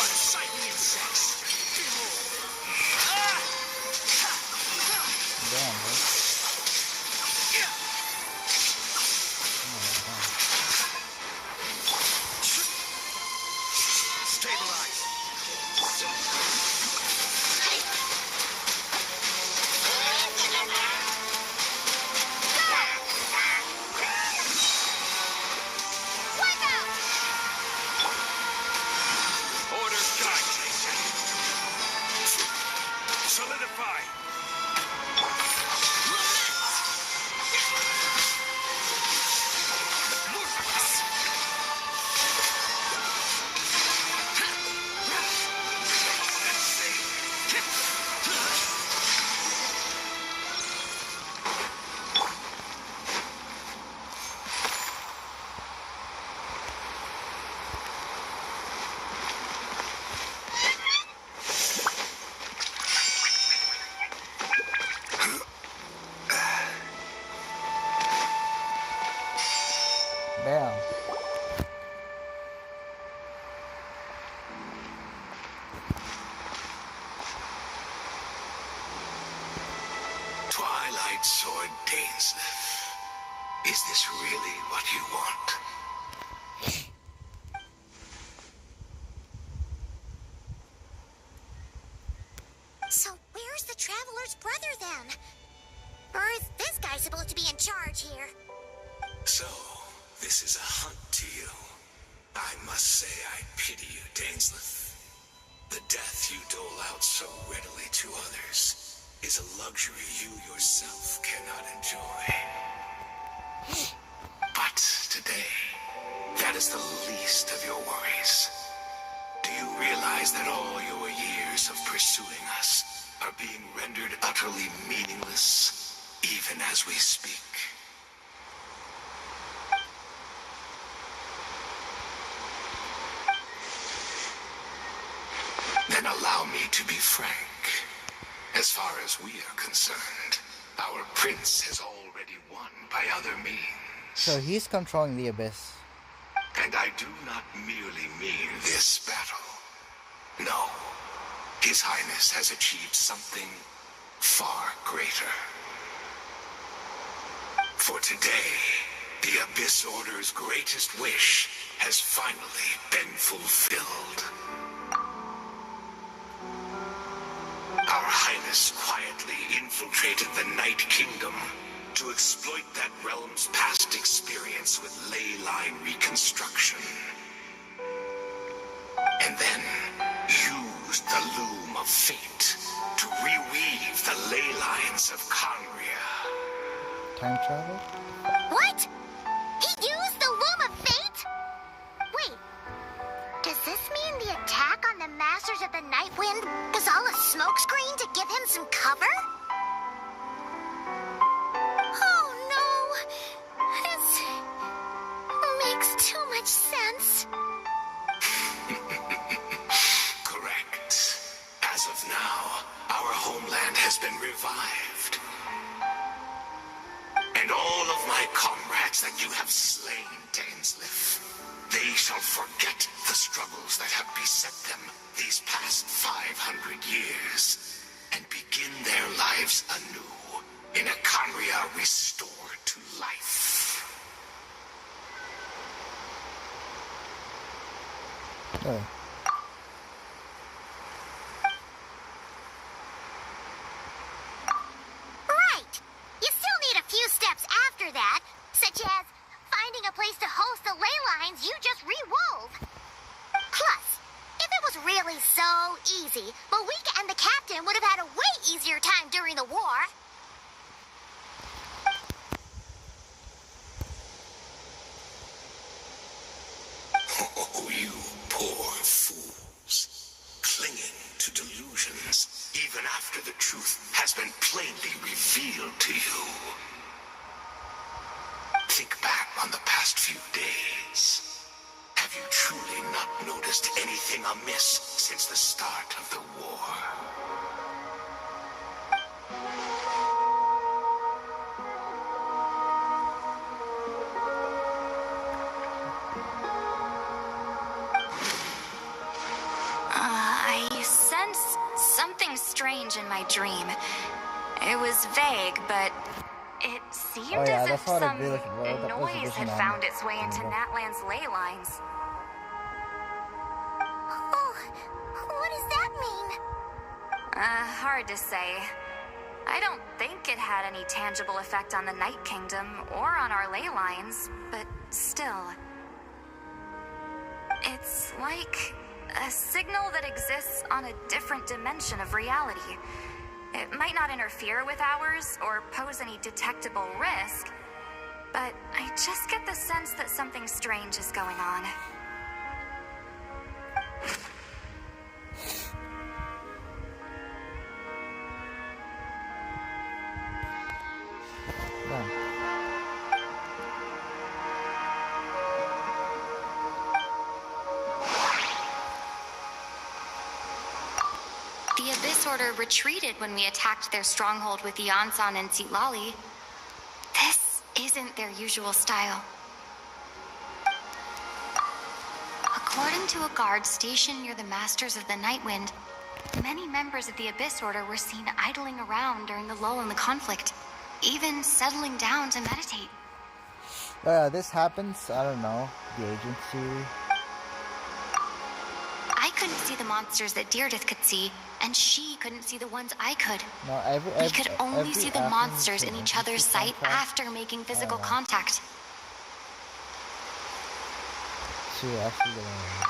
[SPEAKER 7] Unsightly insects. Behold.
[SPEAKER 1] Damn, boy.
[SPEAKER 7] Stabilize. Order guide. Solidify.
[SPEAKER 1] Damn.
[SPEAKER 7] Twilight Sword Dainsleif. Is this really what you want?
[SPEAKER 3] So where's the Traveler's brother then? Or is this guy supposed to be in charge here?
[SPEAKER 7] So, this is a hunt to you. I must say I pity you, Dainsleif. The death you dole out so readily to others is a luxury you yourself cannot enjoy. But today, that is the least of your worries. Realize that all your years of pursuing us are being rendered utterly meaningless, even as we speak. Then allow me to be frank. As far as we are concerned, our prince has already won by other means.
[SPEAKER 1] So he's controlling the abyss.
[SPEAKER 7] And I do not merely mean this battle. No. His Highness has achieved something far greater. For today, the Abyss Order's greatest wish has finally been fulfilled. Our Highness quietly infiltrated the Night Kingdom to exploit that realm's past experience with ley line reconstruction. And then used the Loom of Fate to reweave the ley lines of Conria.
[SPEAKER 1] Time travel?
[SPEAKER 3] What? He used the Loom of Fate? Wait, does this mean the attack on the Masters of the Night Wind was all a smokescreen to give him some cover? Oh no! This makes too much sense.
[SPEAKER 7] Correct. As of now, our homeland has been revived. And all of my comrades that you have slain, Dainsleif, they shall forget the struggles that have beset them these past 500 years and begin their lives anew in a Conria restored to life.
[SPEAKER 1] Oh.
[SPEAKER 3] Right! You still need a few steps after that, such as finding a place to host the ley lines you just re-wove. Plus, if it was really so easy, Malika and the captain would have had a way easier time during the war.
[SPEAKER 7] Oh, you poor fools. Clinging to delusions, even after the truth has been plainly revealed to you. Think back on the past few days. Have you truly not noticed anything amiss since the start of the war?
[SPEAKER 5] I sense something strange in my dream. It was vague, but it seemed
[SPEAKER 1] Oh, yeah,
[SPEAKER 5] as
[SPEAKER 1] that's
[SPEAKER 5] if
[SPEAKER 1] what I'd
[SPEAKER 5] some
[SPEAKER 1] be looking for. That was
[SPEAKER 5] noise had
[SPEAKER 1] original.
[SPEAKER 5] found its way into
[SPEAKER 1] Yeah.
[SPEAKER 5] Natlan's ley lines.
[SPEAKER 3] Oh, what does that mean?
[SPEAKER 5] Hard to say. I don't think it had any tangible effect on the Night Kingdom or on our ley lines, but still. It's like a signal that exists on a different dimension of reality. It might not interfere with ours or pose any detectable risk, but I just get the sense that something strange is going on.
[SPEAKER 1] Yeah.
[SPEAKER 8] The Abyss Order retreated when we attacked their stronghold with Yansan and Sitlali. This isn't their usual style. According to a guard stationed near the Masters of the Nightwind, many members of the Abyss Order were seen idling around during the lull in the conflict, even settling down to meditate.
[SPEAKER 1] This happens, I don't know, the agency.
[SPEAKER 8] I couldn't see the monsters that Deirdre could see, and she couldn't see the ones I could.
[SPEAKER 1] No,
[SPEAKER 8] We could only see the monsters in each other's sight after making physical contact.
[SPEAKER 1] She actually gonna...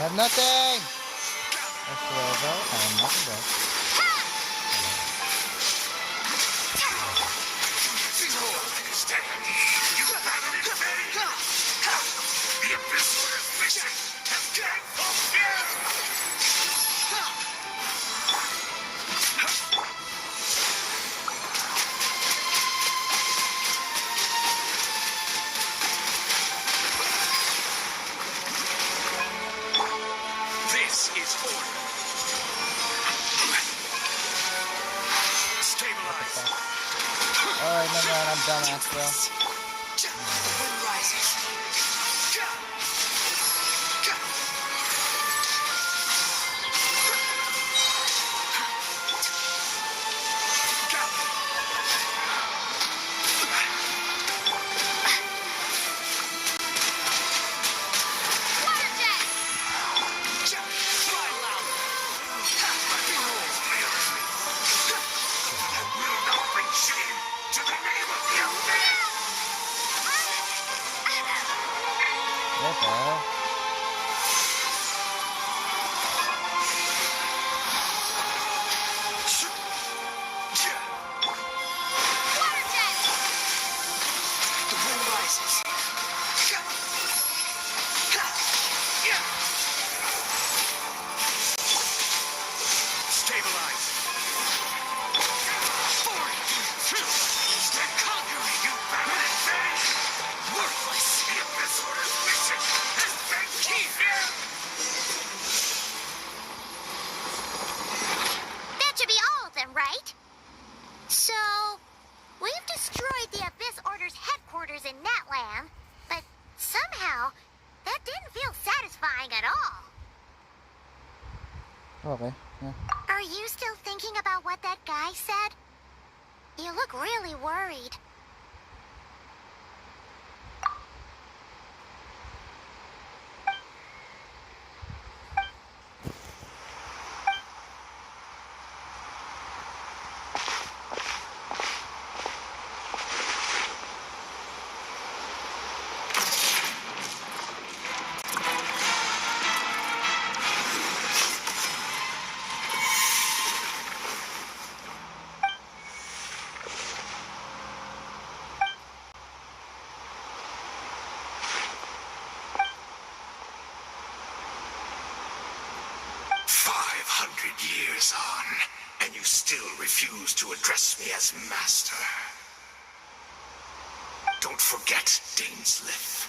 [SPEAKER 1] have nothing! That's the way, bro. I have nothing, bro.
[SPEAKER 7] The Abyss Order's mission has been fulfilled! This is order. Stabilize.
[SPEAKER 1] Alright, never mind. I'm dumbass, bro.
[SPEAKER 4] Wind rises.
[SPEAKER 1] What the hell?
[SPEAKER 7] The wind rises. Stabilize. Stand conquering, you bad. Worthless. The Abyss Order's mission has been fulfilled.
[SPEAKER 3] That should be all of them, right? So, we've destroyed the Abyss Order's headquarters in Natland, but somehow, that didn't feel satisfying at all.
[SPEAKER 1] Okay, yeah.
[SPEAKER 3] Are you still thinking about what that guy said? You look really worried.
[SPEAKER 7] Years on, and you still refuse to address me as master. Don't forget, Dainsleif.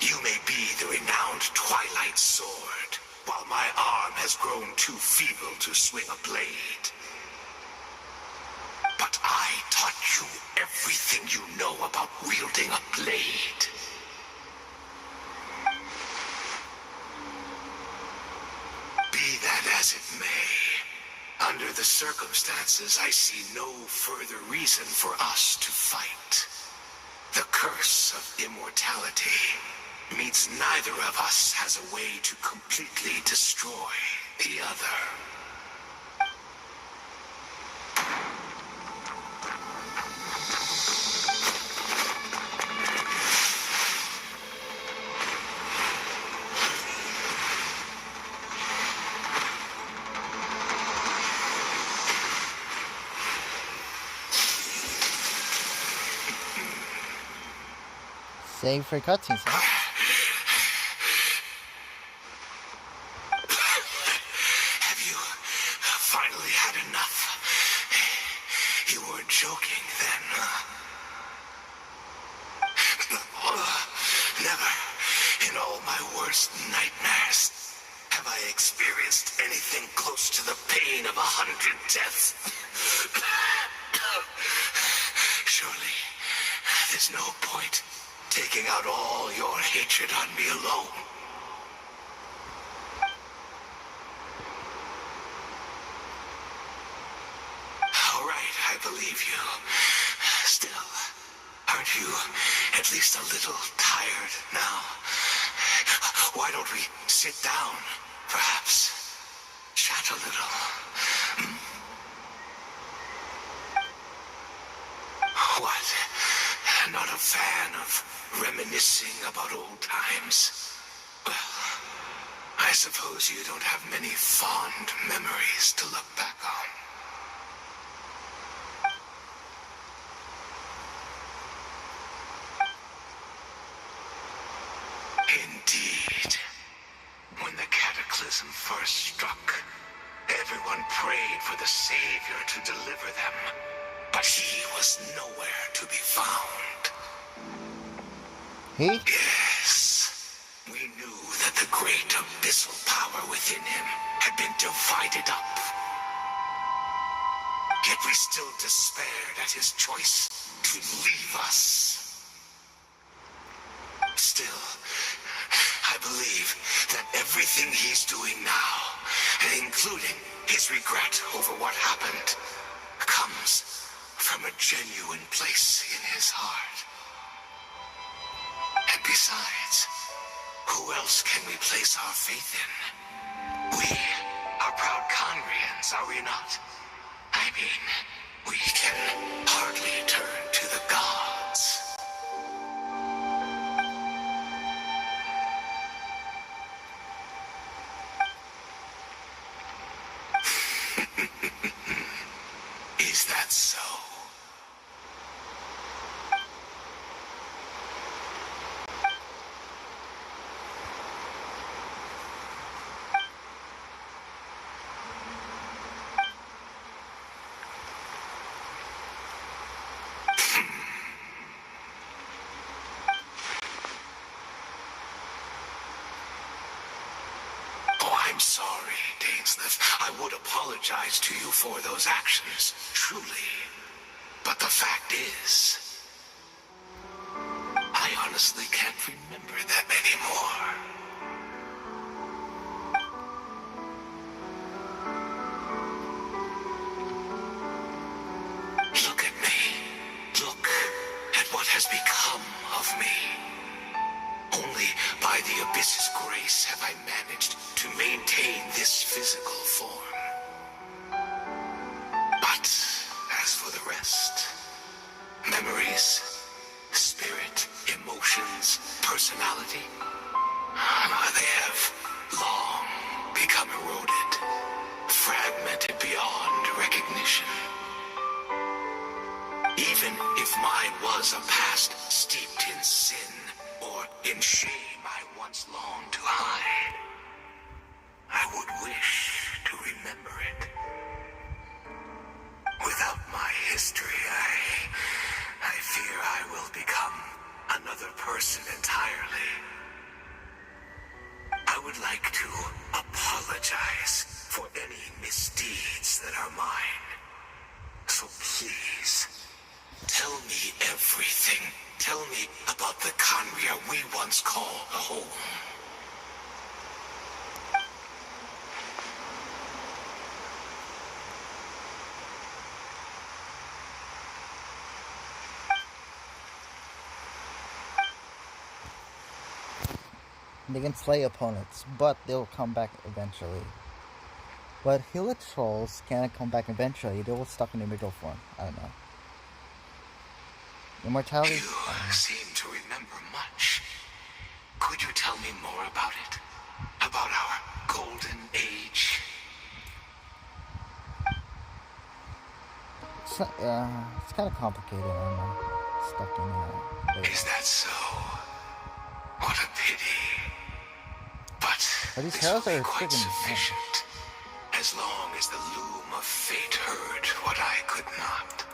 [SPEAKER 7] You may be the renowned Twilight Sword, while my arm has grown too feeble to swing a blade. But I taught you everything you know about wielding a blade. Be that as it may, under the circumstances, I see no further reason for us to fight. The curse of immortality means neither of us has a way to completely destroy the other.
[SPEAKER 1] Save for cutscenes, huh?
[SPEAKER 7] Have you finally had enough? You weren't joking then, huh? Never in all my worst nightmares have I experienced anything close to the pain of 100 deaths. Surely, there's no point taking out all your hatred on me alone. All right, I believe you. Still, aren't you at least a little tired now? Why don't we sit down, perhaps? Chat a little. What? Not a fan of reminiscing about old times? Well, I I suppose you don't have many fond memories to look back on. Indeed. When the cataclysm first struck, everyone prayed for the Savior to deliver them, but he was nowhere to be found.
[SPEAKER 1] He?
[SPEAKER 7] Yes, we knew that the great abyssal power within him had been divided up. Yet we still despaired at his choice to leave us. Still, I believe that everything he's doing now, including his regret over what happened, comes from a genuine place in his heart. And besides, who else can we place our faith in? We are proud Conrians, are we not? I mean, we can hardly turn to the gods. Is that so? I'm sorry, Dainsleif. I would apologize to you for those actions, truly. But the fact is, I honestly can't remember them anymore. Look at me. Look at what has become of me. Only by the Abyss's grace have I managed to maintain this physical form. But as for the rest, memories, spirit, emotions, personality, they have long become eroded, fragmented beyond recognition. Even if mine was a past steeped in sin or in shame I once longed to hide, I would wish to remember it. Without my history, I fear I will become another person entirely. I would like to apologize for any misdeeds that are mine. So please, tell me everything. Tell me about the Conria we once called home.
[SPEAKER 1] They can slay opponents, but they'll come back eventually. But Hilla trolls cannot come back eventually. They will stuck in the middle form. I don't know. Immortality?
[SPEAKER 7] You seem to remember much. Could you tell me more about it? About our golden age?
[SPEAKER 1] It's kind of complicated. I don't know. Stuck in
[SPEAKER 7] Is that so? What a pity. But
[SPEAKER 1] these
[SPEAKER 7] this
[SPEAKER 1] heroes
[SPEAKER 7] will be
[SPEAKER 1] are
[SPEAKER 7] quite
[SPEAKER 1] freaking
[SPEAKER 7] sufficient. As long as the loom of fate heard what I could not.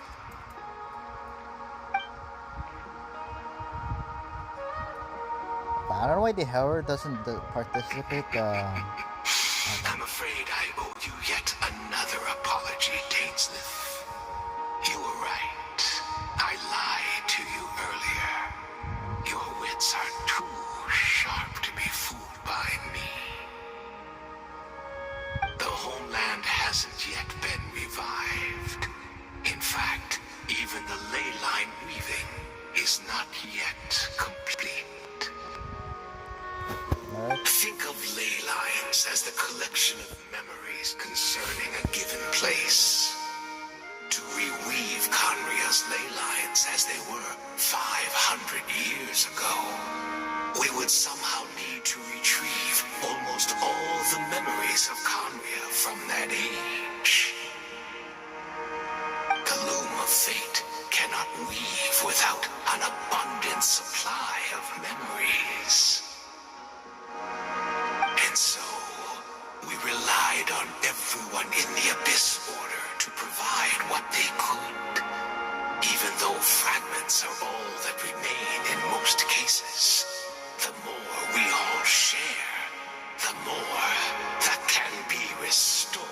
[SPEAKER 1] I don't know why the Howler doesn't participate.
[SPEAKER 7] I'm afraid I owe you yet another apology, Dainsleif. You were right. I lied to you earlier. Your wits are too sharp to be fooled by me. The homeland hasn't yet been revived. In fact, even the ley line weaving is not yet complete. Think of ley lines as the collection of memories concerning a given place. To reweave Conria's ley lines as they were 500 years ago we would somehow need to retrieve almost all the memories of Conria from that age. The loom of fate cannot weave without an abundant supply of memories. And so, we relied on everyone in the Abyss Order to provide what they could. Even though fragments are all that remain in most cases, the more we all share, the more that can be restored.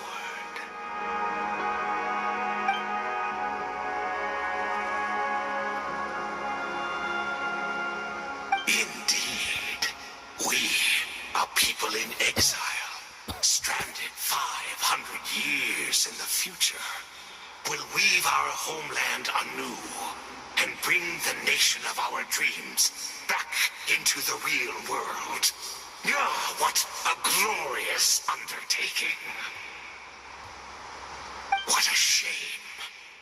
[SPEAKER 7] Indeed, we, a people in exile, stranded 500 years in the future, will weave our homeland anew and bring the nation of our dreams back into the real world. Ah, what a glorious undertaking. What a shame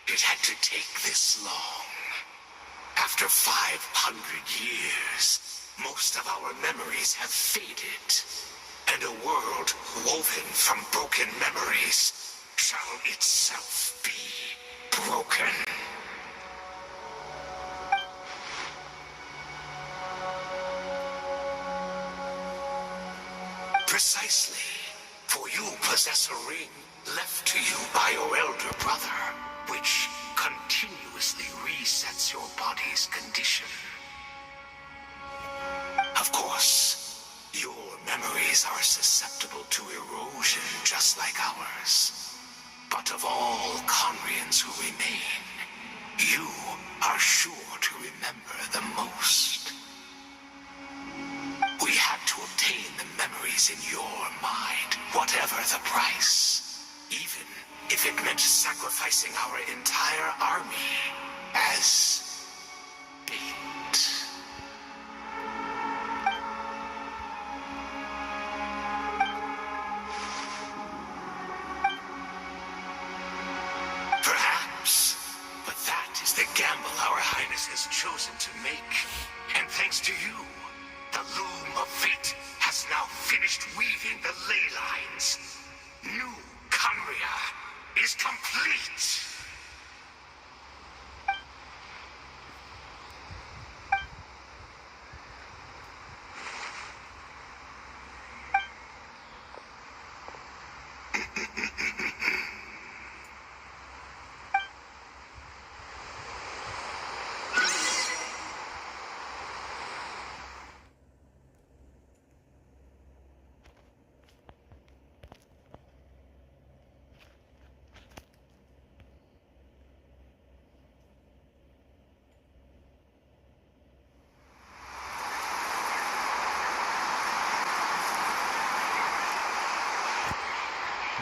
[SPEAKER 7] it had to take this long. After 500 years, most of our memories have faded, and a world woven from broken memories shall itself be broken. Precisely, for you possess a ring left to you by your elder brother, which continuously resets your body's condition. Of course, your memories are susceptible to erosion just like ours. But of all Conrians who remain, you are sure to remember the most. We had to obtain the memories in your mind, whatever the price. Even if it meant sacrificing our entire army as bait. Perhaps, but that is the gamble our Highness has chosen to make. And thanks to you, the loom of fate has now finished weaving the ley lines. New Conria is complete.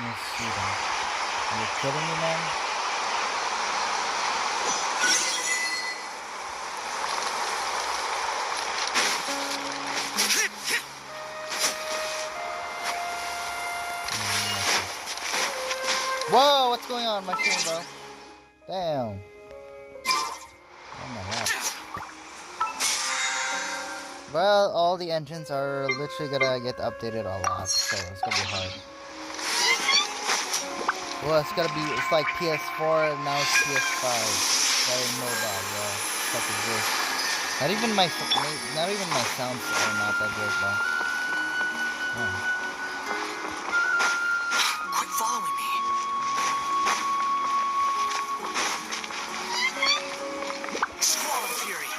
[SPEAKER 1] Let's see that. Are you kidding me, man? Whoa, what's going on, my phone, bro? Damn. Oh my god. Well, all the engines are literally gonna get updated a lot, so it's gonna be hard. Well, it's like PS4 and now it's PS5. I know that, yeah. Fuck is this? Not even my sounds are not that great, bro. Oh.
[SPEAKER 4] Quit following me. Squall of Fury.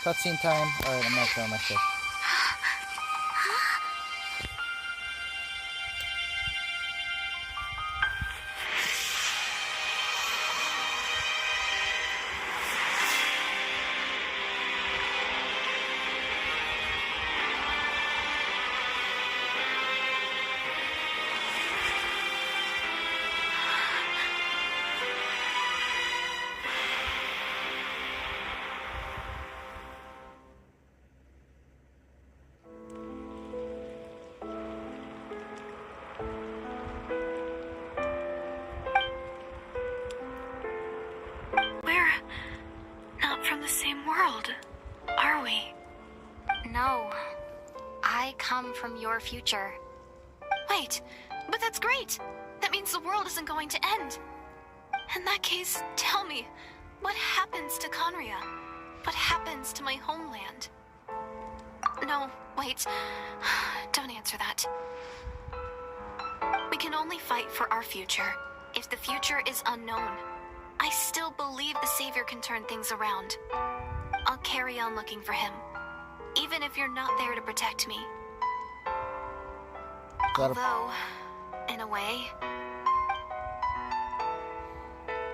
[SPEAKER 1] Cutscene time. Alright, I'm not throwing my shit.
[SPEAKER 8] We're not from the same world, are we? No. I come from your future. Wait, but that's great! That means the world isn't going to end. In that case, tell me, what happens to Conria? What happens to my homeland? No, wait. Don't answer that. We can only fight for our future. If the future is unknown, I still believe the Savior can turn things around. I'll carry on looking for him, even if you're not there to protect me. Although, in a way,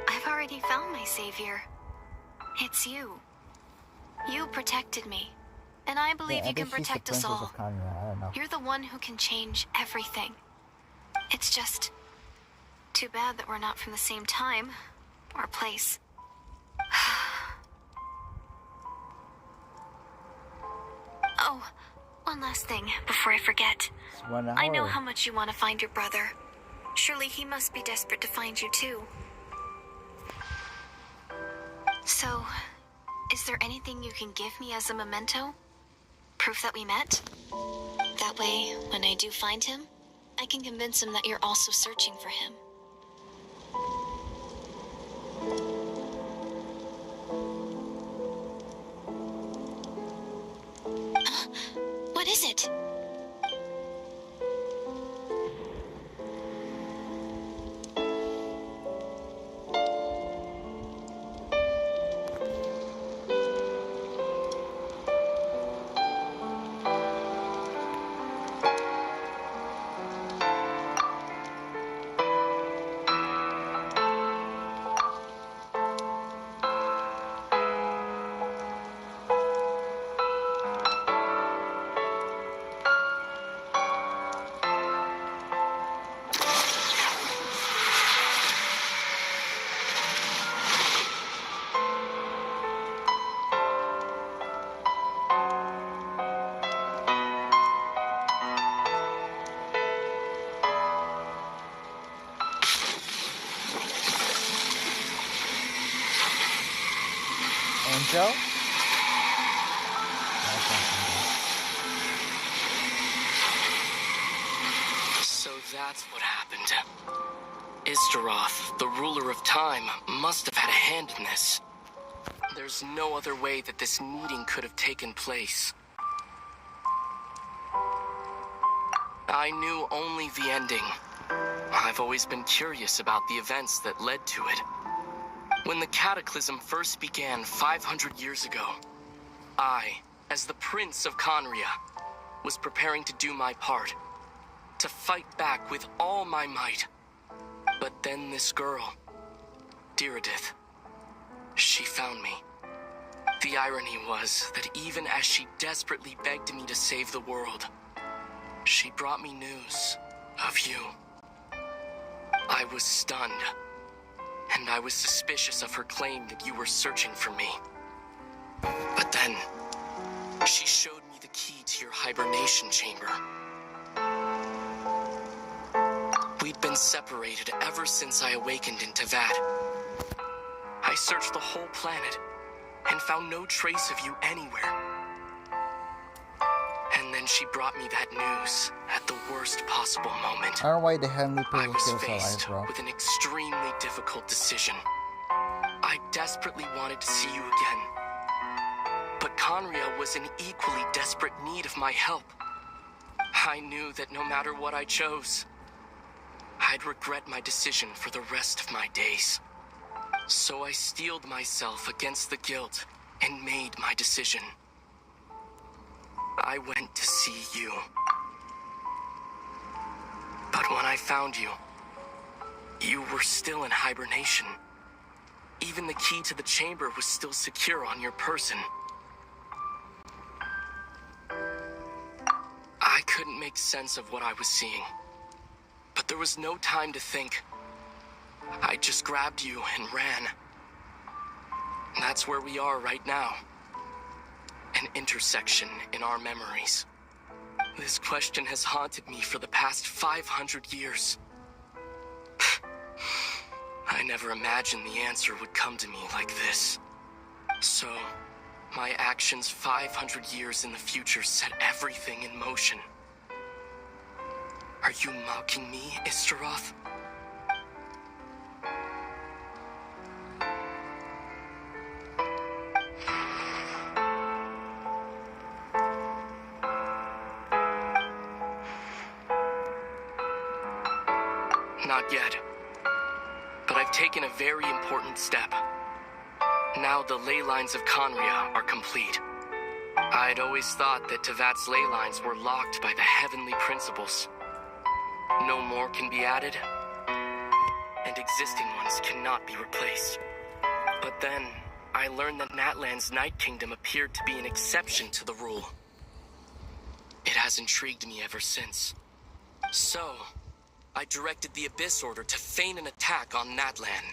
[SPEAKER 8] I've already found my Savior. It's you. You protected me, and I believe you can protect us all. You're the one who can change everything. It's just too bad that we're not from the same time or place. Oh, one last thing before I forget. I know how much you want to find your brother. Surely he must be desperate to find you too. So, is there anything you can give me as a memento? Proof that we met? That way, when I do find him, I can convince him that you're also searching for him. What is it?
[SPEAKER 1] Angel?
[SPEAKER 9] So that's what happened. Izdaroth, the ruler of time, must have had a hand in this. There's no other way that this meeting could have taken place. I knew only the ending. I've always been curious about the events that led to it. When the Cataclysm first began 500 years ago, I, as the Prince of Conria, was preparing to do my part, to fight back with all my might. But then this girl, Diridith, she found me. The irony was that even as she desperately begged me to save the world, she brought me news of you. I was stunned, and I was suspicious of her claim that you were searching for me. But then, she showed me the key to your hibernation chamber. We'd been separated ever since I awakened in Tavad. I searched the whole planet and found no trace of you anywhere. And then she brought me that news at the worst possible moment.
[SPEAKER 1] I don't know why the hell people
[SPEAKER 9] I was
[SPEAKER 1] kill so
[SPEAKER 9] faced
[SPEAKER 1] bro.
[SPEAKER 9] with an extremely difficult decision. I desperately wanted to see you again. But Conria was in equally desperate need of my help. I knew that no matter what I chose, I'd regret my decision for the rest of my days. So I steeled myself against the guilt and made my decision. I went to see you. But when I found you, you were still in hibernation. Even the key to the chamber was still secure on your person. I couldn't make sense of what I was seeing. But there was no time to think. I just grabbed you and ran. That's where we are right now. An intersection in our memories. This question has haunted me for the past 500 years. I never imagined the answer would come to me like this. So, my actions 500 years in the future set everything in motion. Are you mocking me, Istaroth? Not yet. But I've taken a very important step. Now the ley lines of Conria are complete. I'd always thought that Tevat's ley lines were locked by the heavenly principles. No more can be added, and existing ones cannot be replaced. But then, I learned that Natlan's Night Kingdom appeared to be an exception to the rule. It has intrigued me ever since. So, I directed the Abyss Order to feign an attack on Natlan,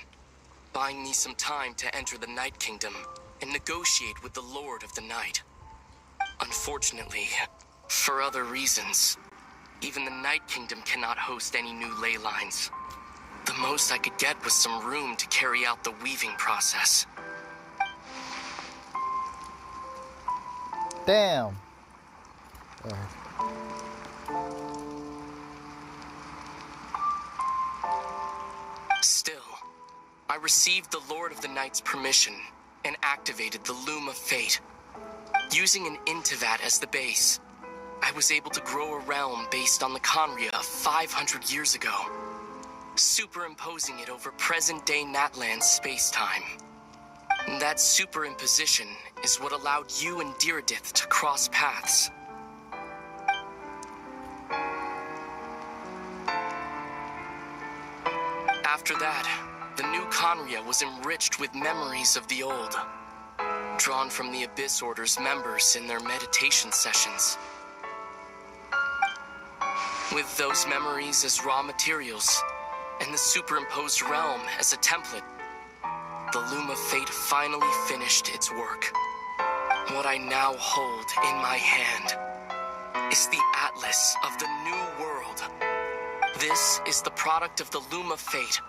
[SPEAKER 9] buying me some time to enter the Night Kingdom and negotiate with the Lord of the Night. Unfortunately, for other reasons, even the Night Kingdom cannot host any new ley lines. The most I could get was some room to carry out the weaving process.
[SPEAKER 1] Damn.
[SPEAKER 9] Still, I received the Lord of the Night's permission and activated the Loom of Fate. Using an Intivat as the base, I was able to grow a realm based on the Conria of 500 years ago, superimposing it over present-day Natlan's space-time. That superimposition is what allowed you and Diridith to cross paths. After that, the new Conria was enriched with memories of the old, drawn from the Abyss Order's members in their meditation sessions. With those memories as raw materials, and the superimposed realm as a template, the Loom of Fate finally finished its work. What I now hold in my hand is the Atlas of the New World. This is the product of the Loom of Fate,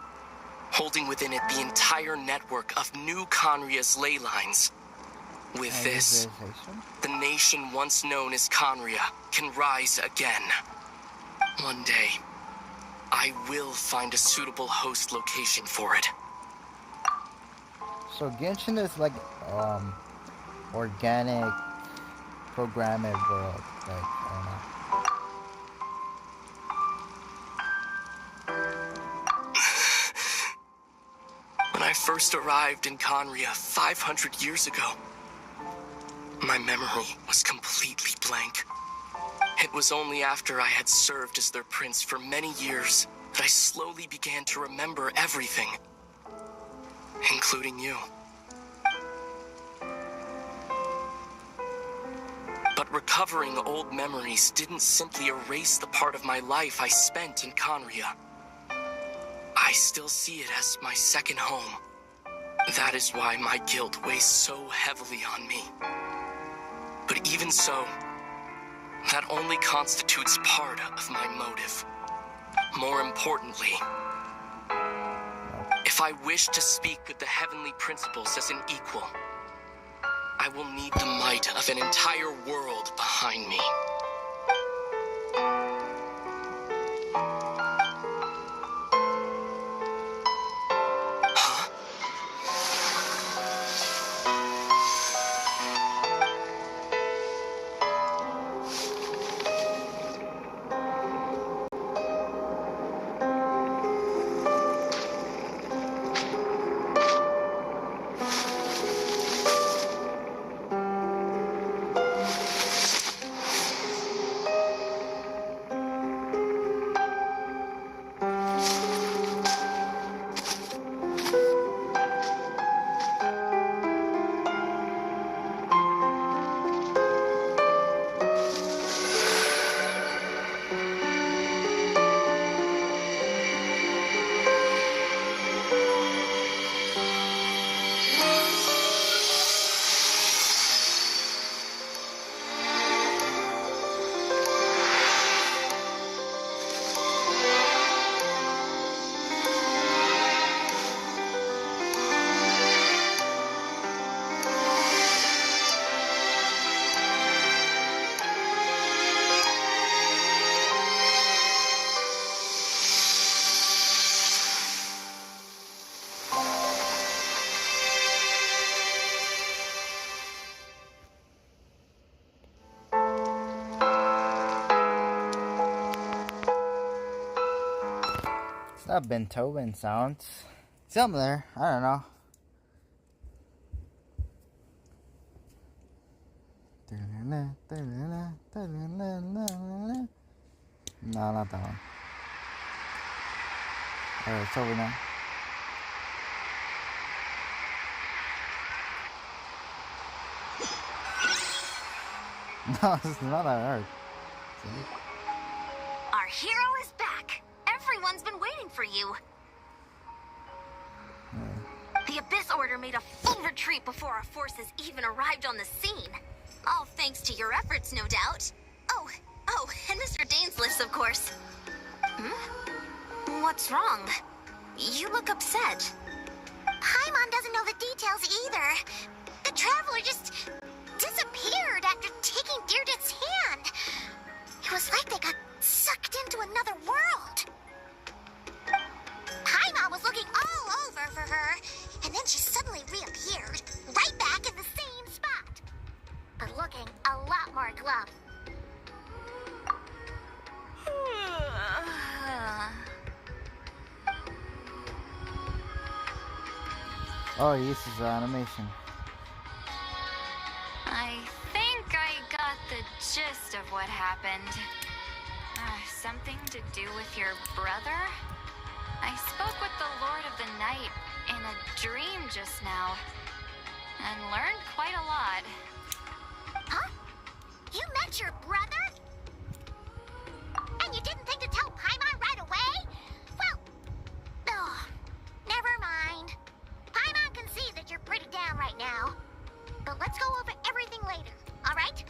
[SPEAKER 9] holding within it the entire network of new Conria's ley lines. With this, the nation once known as Conria can rise again. One day, I will find a suitable host location for it.
[SPEAKER 1] So Genshin is like organic programming world, like I don't know.
[SPEAKER 9] When I first arrived in Conria 500 years ago, my memory was completely blank. It was only after I had served as their prince for many years that I slowly began to remember everything, including you. But recovering old memories didn't simply erase the part of my life I spent in Conria. I still see it as my second home. That is why my guilt weighs so heavily on me. But even so, that only constitutes part of my motive. More importantly, if I wish to speak with the heavenly principles as an equal, I will need the might of an entire world behind me.
[SPEAKER 1] Beethoven sounds similar. I don't know. No, not that one. Alright, it's over now. No, it's not that hard.
[SPEAKER 6] Our hero is back. Everyone's been waiting for you. The Abyss Order made a full retreat before our forces even arrived on the scene. All thanks to your efforts, no doubt. Oh, and Mr. Dainsliss, of course. What's wrong? You look upset.
[SPEAKER 3] Paimon doesn't know the details either. The Traveler just disappeared after taking Deirdre's hand. It was like they got sucked into another world. Paimon was looking all over for her, and then she suddenly reappeared, right back in the same spot. But looking a lot more glum.
[SPEAKER 1] Oh, this is animation.
[SPEAKER 5] I think I got the gist of what happened. Something to do with your brother? I spoke with the Lord of the Night in a dream just now, and learned quite a lot.
[SPEAKER 3] Huh? You met your brother? And you didn't think to tell Paimon right away? Well, never mind. Paimon can see that you're pretty down right now. But let's go over everything later, alright?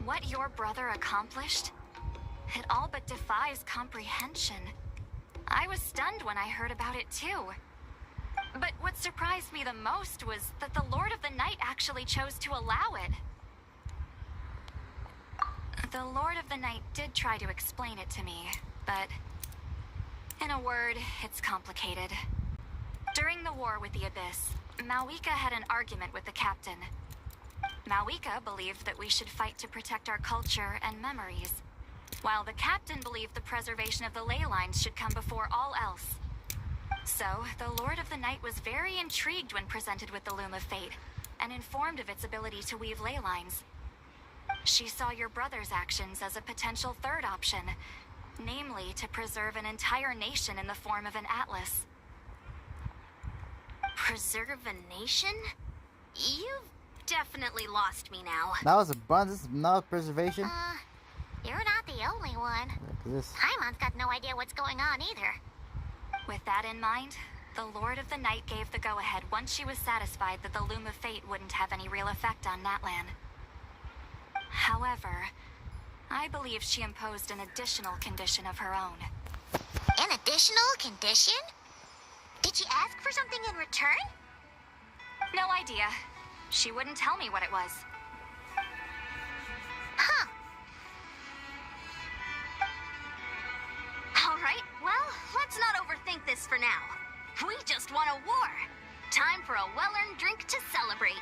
[SPEAKER 5] What your brother accomplished? It all but defies comprehension. I was stunned when I heard about it too. But what surprised me the most was that the Lord of the Night actually chose to allow it. The Lord of the Night did try to explain it to me, but in a word, it's complicated. During the war with the Abyss, Malwika had an argument with the captain. Malwika believed that we should fight to protect our culture and memories, while the captain believed the preservation of the ley lines should come before all else. So, the Lord of the Night was very intrigued when presented with the Loom of Fate, and informed of its ability to weave ley lines. She saw your brother's actions as a potential third option, namely to preserve an entire nation in the form of an atlas.
[SPEAKER 6] Preserve a nation? You've definitely lost me now.
[SPEAKER 1] That was a bunch. This is not preservation.
[SPEAKER 3] You're not the only one.
[SPEAKER 1] This.
[SPEAKER 3] Paimon's got no idea what's going on either.
[SPEAKER 5] With that in mind, the Lord of the Night gave the go-ahead once she was satisfied that the Loom of Fate wouldn't have any real effect on Natlan. However, I believe she imposed an additional condition of her own.
[SPEAKER 3] An additional condition? Did she ask for something in return?
[SPEAKER 5] No idea. She wouldn't tell me what it was.
[SPEAKER 3] Huh.
[SPEAKER 6] All right, well, let's not overthink this for now. We just won a war. Time for a well-earned drink to celebrate.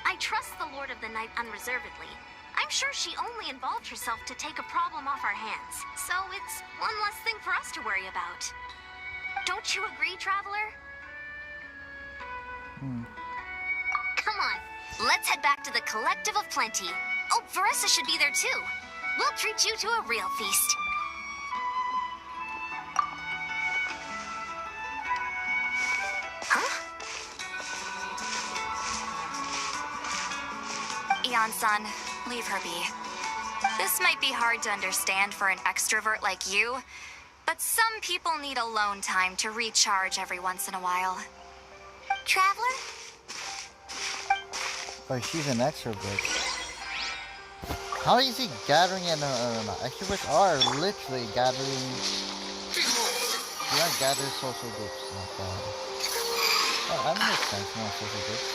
[SPEAKER 6] I trust the Lord of the Night unreservedly. I'm sure she only involved herself to take a problem off our hands, so it's one less thing for us to worry about. Don't you agree, Traveler? Come on, let's head back to the Collective of Plenty. Oh, Veressa should be there too. We'll treat you to a real feast. Huh?
[SPEAKER 5] Eon-san, leave her be. This might be hard to understand for an extrovert like you, but some people need alone time to recharge every once in a while.
[SPEAKER 3] Traveler?
[SPEAKER 1] Oh, she's an extrovert. How is he gathering in? No. Extroverts are literally gathering. They are gathering social groups. Oh, that makes sense. More social groups.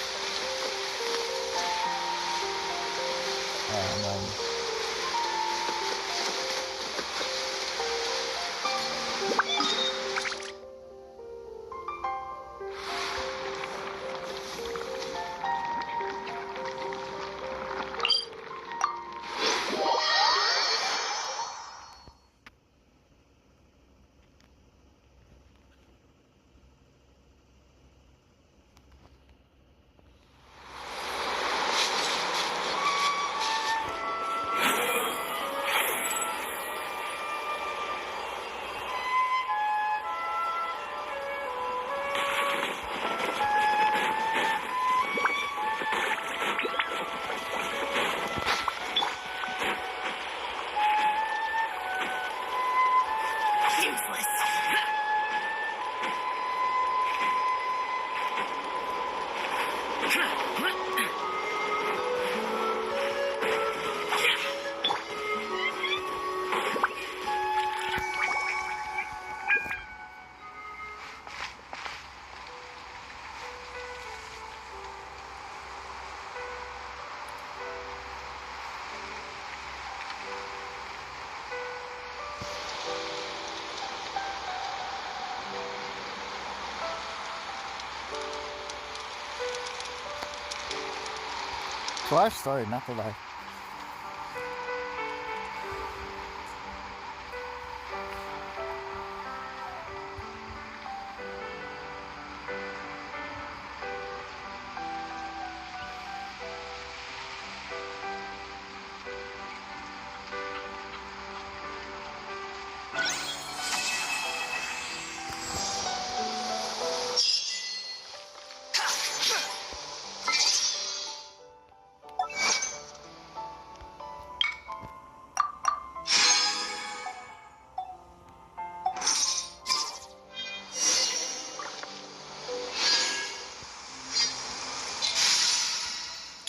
[SPEAKER 1] life story, not the life.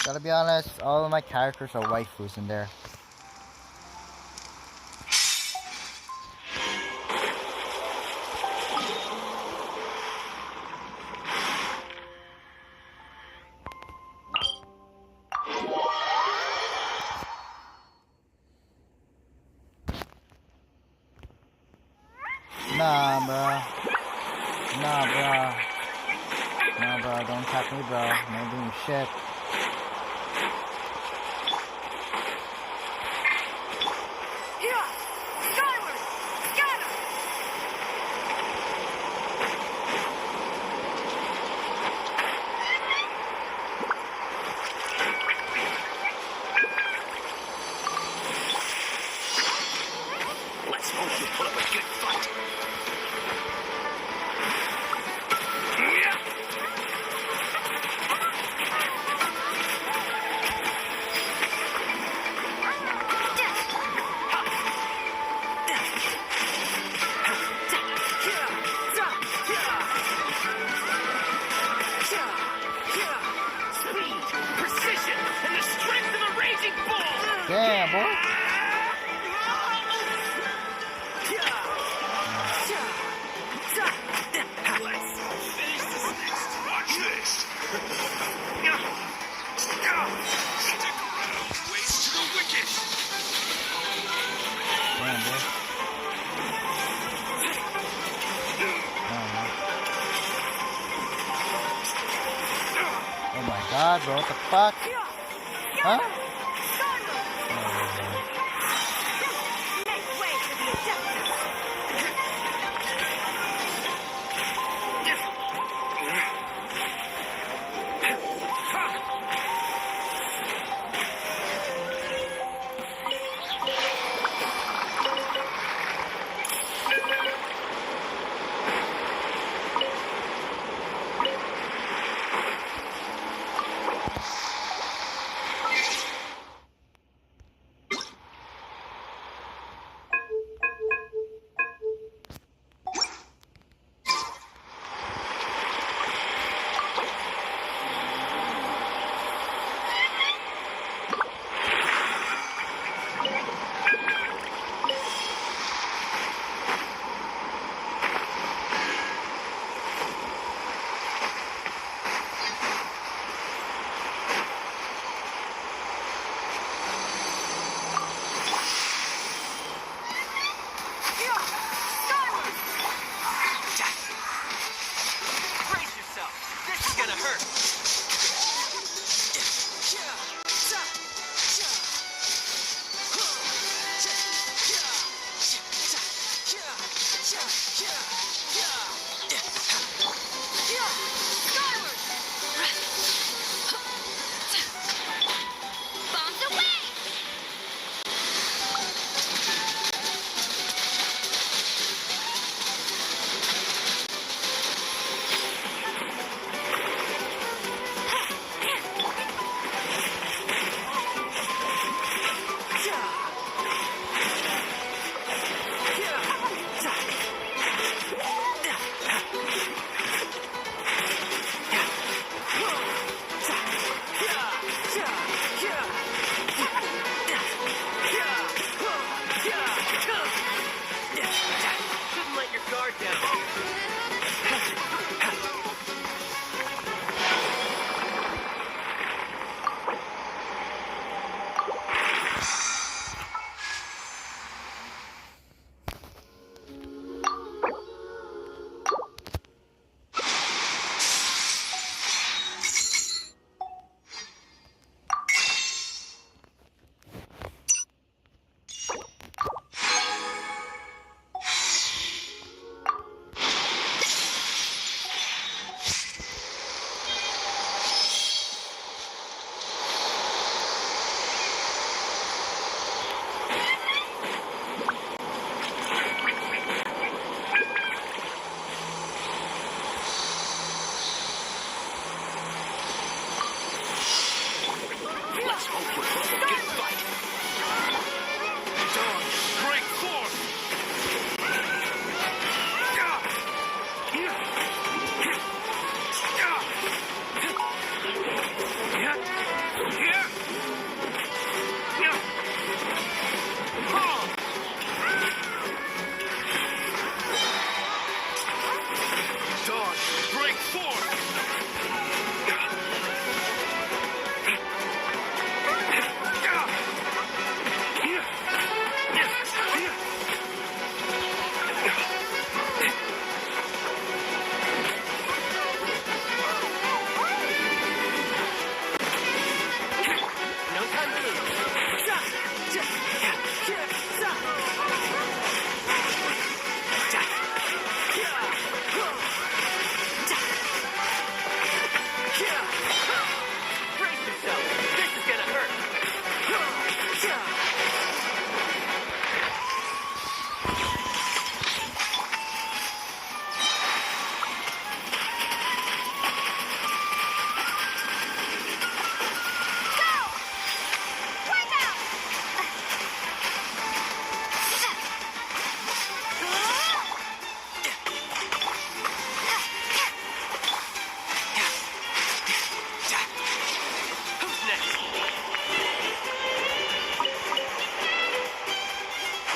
[SPEAKER 1] Gotta be honest, all of my characters are waifus in there. Nah, bro. Nah, bro. Nah, bro. Don't tap me, bro. I'm not doing shit. Damn, boy.
[SPEAKER 7] Watch this. Stick around. Ways to the wicked.
[SPEAKER 1] Damn, boy. Oh my god, bro. What the fuck? Huh?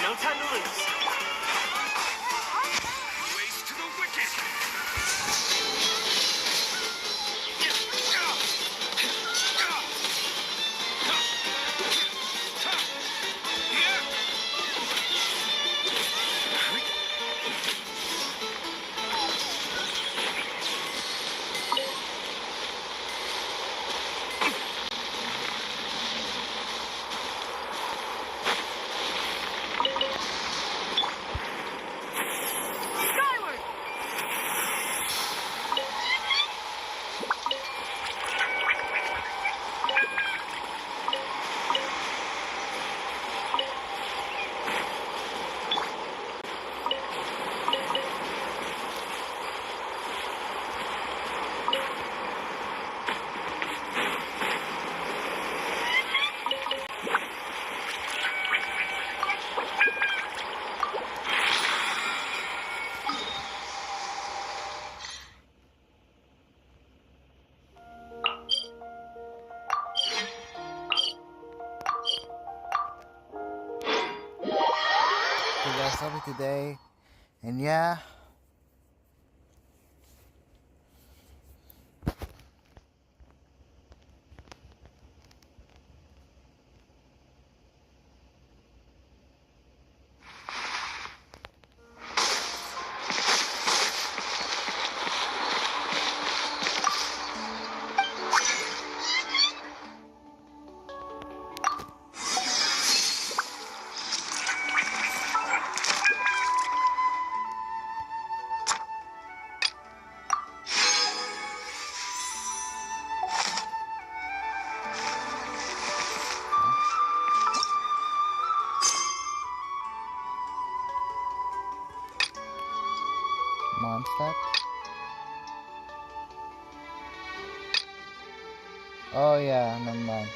[SPEAKER 9] No time to lose.
[SPEAKER 7] Waste to the wicked!
[SPEAKER 1] Guys, that'll be today, and yeah. Mondstadt? Oh yeah, never mind.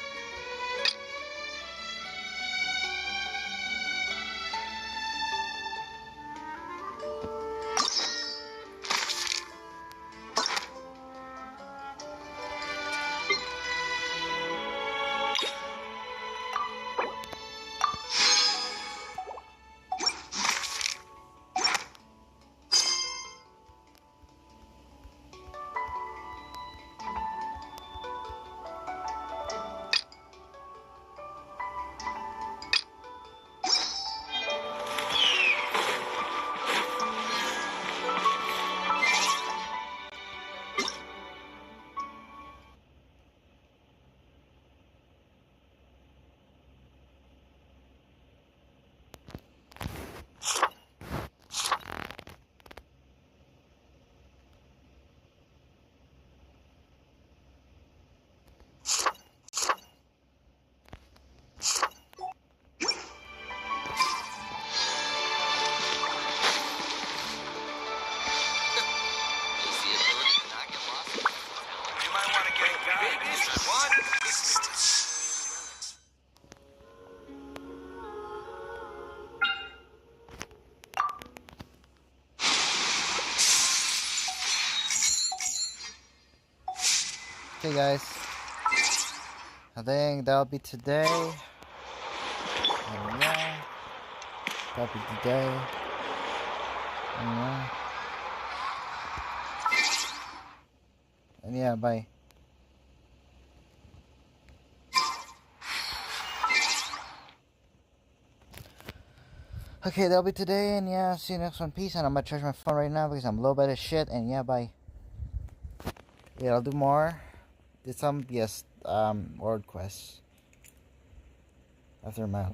[SPEAKER 1] Okay guys, I think that'll be today. And yeah, that'll be today. And yeah. And yeah, bye. Okay, that'll be today, and yeah, see you next one. Peace, and I'm gonna charge my phone right now because I'm low by the shit, and yeah, bye. Yeah, I'll do more. Did some, yes, world quests after my